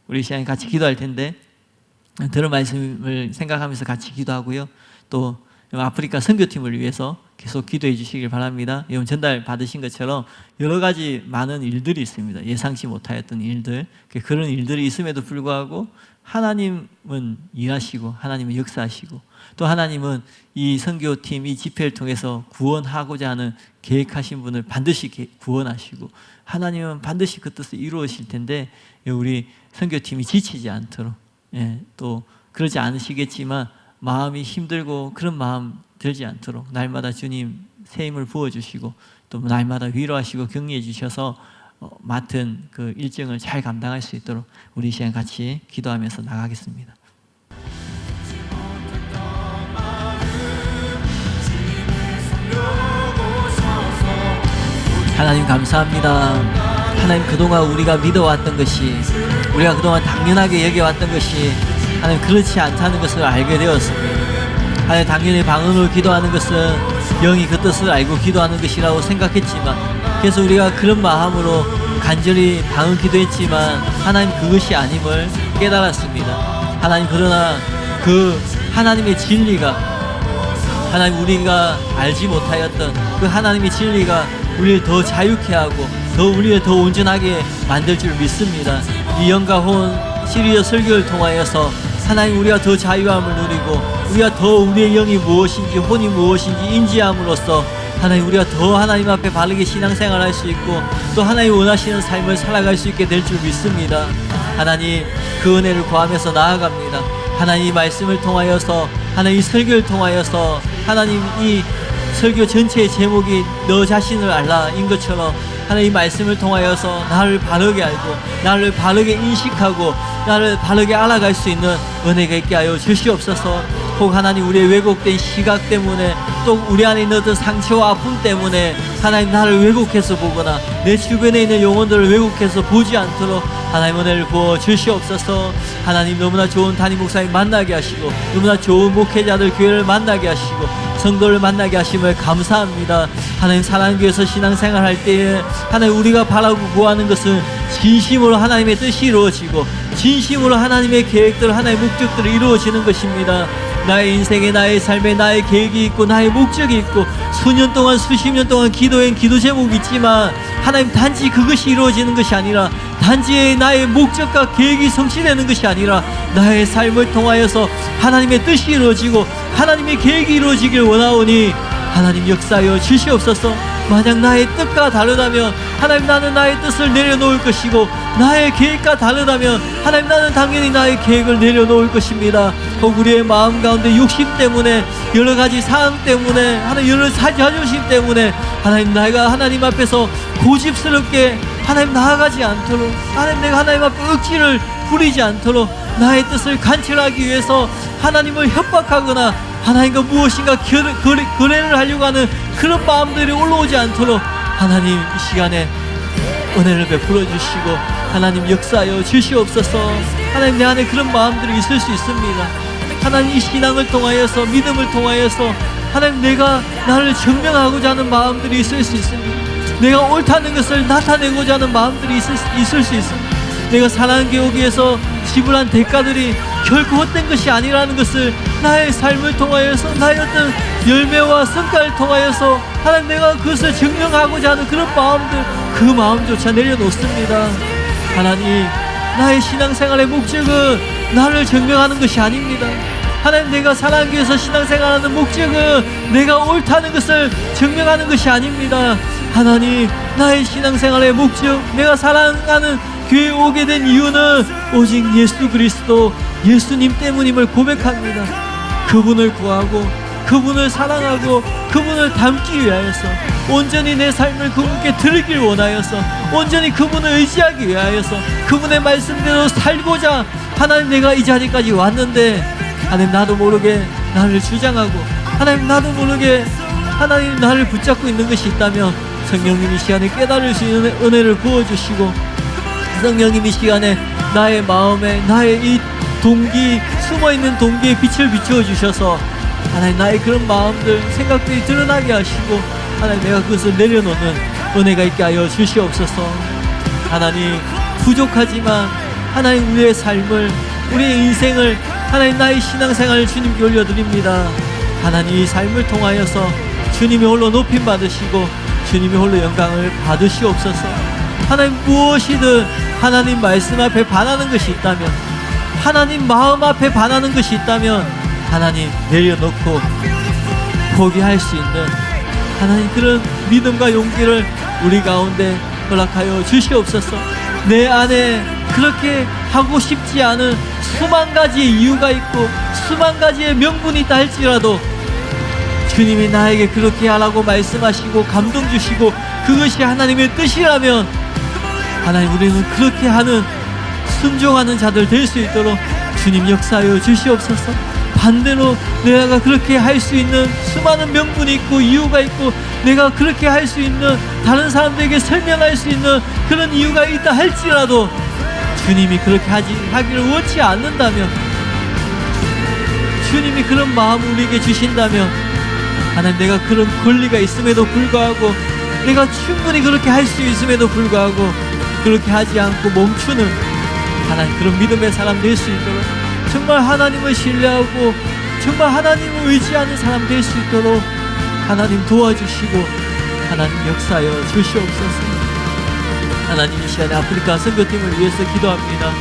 우리 시간에 같이 기도할 텐데 들은 말씀을 생각하면서 같이 기도하고요. 또 아프리카 선교팀을 위해서 계속 기도해 주시길 바랍니다. 여러분 전달 받으신 것처럼 여러 가지 많은 일들이 있습니다. 예상치 못하였던 일들, 그런 일들이 있음에도 불구하고 하나님은 일하시고 하나님은 역사하시고 또 하나님은 이 선교팀, 이 집회를 통해서 구원하고자 하는 계획하신 분을 반드시 구원하시고 하나님은 반드시 그 뜻을 이루으실 텐데 우리 선교팀이 지치지 않도록, 또 그러지 않으시겠지만 마음이 힘들고 그런 마음 들지 않도록 날마다 주님 새 힘을 부어주시고 또 날마다 위로하시고 격려해 주셔서 맡은 그 일정을 잘 감당할 수 있도록 우리 이 시간 같이 기도하면서 나가겠습니다. 하나님 감사합니다. 하나님 그동안 우리가 믿어왔던 것이, 우리가 그동안 당연하게 여겨왔던 것이 하나님 그렇지 않다는 것을 알게 되었습니다. 하나님 당연히 방언으로 기도하는 것은 영이 그 뜻을 알고 기도하는 것이라고 생각했지만, 그래서 우리가 그런 마음으로 간절히 방언 기도했지만 하나님 그것이 아님을 깨달았습니다. 하나님 그러나 그 하나님의 진리가 하나님 우리가 알지 못하였던 그 하나님의 진리가 우리를 더 자유케 하고 더 우리를 더 온전하게 만들 줄 믿습니다. 이 영과 혼 시리즈 설교를 통하여서 하나님 우리가 더 자유함을 누리고 우리가 더 우리의 영이 무엇인지 혼이 무엇인지 인지함으로써 하나님 우리가 더 하나님 앞에 바르게 신앙생활할 수 있고 또 하나님 원하시는 삶을 살아갈 수 있게 될 줄 믿습니다. 하나님 그 은혜를 구하면서 나아갑니다. 하나님 이 말씀을 통하여서 하나님 이 설교를 통하여서 하나님 이 설교 전체의 제목이 너 자신을 알라인 것처럼 하나님 이 말씀을 통하여서 나를 바르게 알고 나를 바르게 인식하고 나를 바르게 알아갈 수 있는 은혜가 있게 하여 주시옵소서. 혹 하나님 우리의 왜곡된 시각 때문에 또 우리 안에 있는 어떤 상처와 아픔 때문에 하나님 나를 왜곡해서 보거나 내 주변에 있는 영혼들을 왜곡해서 보지 않도록 하나님 은혜를 부어 주시옵소서. 하나님 너무나 좋은 담임 목사님 만나게 하시고 너무나 좋은 목회자들 교회를 만나게 하시고 성도를 만나게 하심을 감사합니다. 하나님 사랑교회에서 신앙생활할 때에 하나님 우리가 바라고 구하는 것은 진심으로 하나님의 뜻이 이루어지고 진심으로 하나님의 계획들 하나님의 목적들이 이루어지는 것입니다. 나의 인생에 나의 삶에 나의 계획이 있고 나의 목적이 있고 수년 동안 수십 년 동안 기도한 기도 제목이 있지만 하나님 단지 그것이 이루어지는 것이 아니라 단지 나의 목적과 계획이 성취되는 것이 아니라 나의 삶을 통하여서 하나님의 뜻이 이루어지고 하나님의 계획이 이루어지길 원하오니 하나님 역사하여 주시옵소서. 만약 나의 뜻과 다르다면 하나님 나는 나의 뜻을 내려놓을 것이고 나의 계획과 다르다면 하나님 나는 당연히 나의 계획을 내려놓을 것입니다. 혹 우리의 마음 가운데 욕심 때문에 여러 가지 사항 때문에 하나님 여러 자존심 때문에 하나님 내가 하나님 앞에서 고집스럽게 하나님 나아가지 않도록 하나님 내가 하나님 앞에 억지를 부리지 않도록 나의 뜻을 관철하기 위해서 하나님을 협박하거나 하나님과 무엇인가 거래를 하려고 하는 그런 마음들이 올라오지 않도록 하나님 이 시간에 은혜를 베풀어 주시고 하나님 역사하여 주시옵소서. 하나님 내 안에 그런 마음들이 있을 수 있습니다. 하나님 이 신앙을 통하여서 믿음을 통하여서 하나님 내가 나를 증명하고자 하는 마음들이 있을 수 있습니다. 내가 옳다는 것을 나타내고자 하는 마음들이 있을 수 있습니다. 내가 사랑교회 오기 위해서 지불한 대가들이 결코 헛된 것이 아니라는 것을 나의 삶을 통하여서 나의 어떤 열매와 성과를 통하여서 하나님 내가 그것을 증명하고자 하는 그런 마음들 그 마음조차 내려놓습니다. 하나님 나의 신앙생활의 목적은 나를 증명하는 것이 아닙니다. 하나님 내가 사랑교회에서 신앙생활하는 목적은 내가 옳다는 것을 증명하는 것이 아닙니다. 하나님 나의 신앙생활의 목적 내가 사랑하는 교회에 오게 된 이유는 오직 예수 그리스도 예수님 때문임을 고백합니다. 그분을 구하고 그분을 사랑하고 그분을 닮기 위하여서 온전히 내 삶을 그분께 드리길 원하여서 온전히 그분을 의지하기 위하여서 그분의 말씀대로 살고자 하나님 내가 이 자리까지 왔는데 하나님 나도 모르게 나를 주장하고 하나님 나도 모르게 하나님 나를 붙잡고 있는 것이 있다면 성령님이 시간에 깨달을 수 있는 은혜를 부어주시고 성령님 이 시간에 나의 마음에 나의 이 동기 숨어있는 동기에 빛을 비추어 주셔서 하나님 나의 그런 마음들 생각들이 드러나게 하시고 하나님 내가 그것을 내려놓는 은혜가 있게 하여 주시옵소서. 하나님 부족하지만 하나님 우리의 삶을 우리의 인생을 하나님 나의 신앙생활을 주님께 올려드립니다. 하나님 이 삶을 통하여서 주님이 홀로 높임 받으시고 주님이 홀로 영광을 받으시옵소서. 하나님 무엇이든 하나님 말씀 앞에 반하는 것이 있다면 하나님 마음 앞에 반하는 것이 있다면 하나님 내려놓고 포기할 수 있는 하나님 그런 믿음과 용기를 우리 가운데 허락하여 주시옵소서. 내 안에 그렇게 하고 싶지 않은 수만 가지의 이유가 있고 수만 가지의 명분이 있다 할지라도 주님이 나에게 그렇게 하라고 말씀하시고 감동 주시고 그것이 하나님의 뜻이라면 하나님 우리는 그렇게 하는 순종하는 자들 될 수 있도록 주님 역사하여 주시옵소서. 반대로 내가 그렇게 할 수 있는 수많은 명분이 있고 이유가 있고 내가 그렇게 할 수 있는 다른 사람들에게 설명할 수 있는 그런 이유가 있다 할지라도 주님이 그렇게 하기를 원치 않는다면 주님이 그런 마음을 우리에게 주신다면 하나님 내가 그런 권리가 있음에도 불구하고 내가 충분히 그렇게 할 수 있음에도 불구하고 그렇게 하지 않고 멈추는 하나님 그런 믿음의 사람 될 수 있도록 정말 하나님을 신뢰하고 정말 하나님을 의지하는 사람 될 수 있도록 하나님 도와주시고 하나님 역사하여 주시옵소서. 하나님 이 시간에 아프리카 선교팀을 위해서 기도합니다.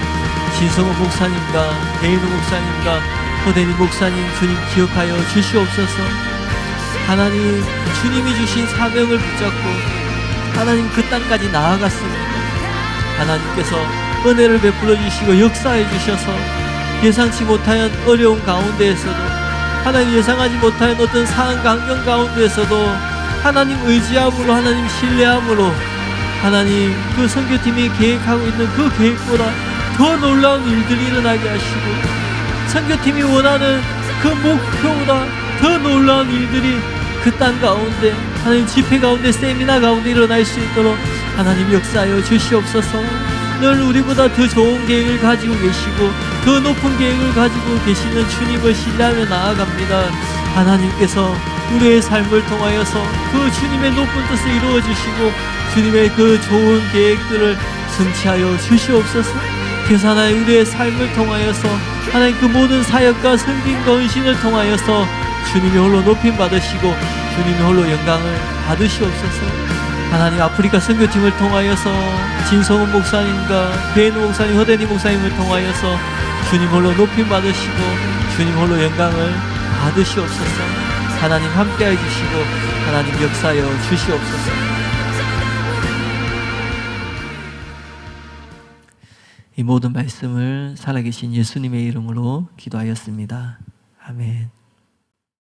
진성호 목사님과 배인우 목사님과 호대니 목사님 주님 기억하여 주시옵소서. 하나님 주님이 주신 사명을 붙잡고 하나님 그 땅까지 나아갔습니다. 하나님께서 은혜를 베풀어 주시고 역사해 주셔서 예상치 못한 어려운 가운데에서도 하나님 예상하지 못한 어떤 상황 강경 가운데에서도 하나님 의지함으로 하나님 신뢰함으로 하나님 그 선교팀이 계획하고 있는 그 계획보다 더 놀라운 일들이 일어나게 하시고 선교팀이 원하는 그 목표보다 더 놀라운 일들이 그 땅 가운데 하나님 집회 가운데 세미나 가운데 일어날 수 있도록 하나님 역사하여 주시옵소서. 늘 우리보다 더 좋은 계획을 가지고 계시고 더 높은 계획을 가지고 계시는 주님을 신뢰하며 나아갑니다. 하나님께서 우리의 삶을 통하여서 그 주님의 높은 뜻을 이루어 주시고 주님의 그 좋은 계획들을 성취하여 주시옵소서. 그래서 하나님 우리의 삶을 통하여서 하나님 그 모든 사역과 섬김과 헌신을 통하여서 주님이 홀로 높임 받으시고 주님이 홀로 영광을 받으시옵소서. 하나님 아프리카 선교팀을 통하여서 진성훈 목사님과 배인우 목사님, 허대니 목사님을 통하여서 주님 홀로 높임 받으시고 주님 홀로 영광을 받으시옵소서. 하나님 함께해 주시고 하나님 역사하여 주시옵소서. 이 모든 말씀을 살아계신 예수님의 이름으로 기도하였습니다. 아멘.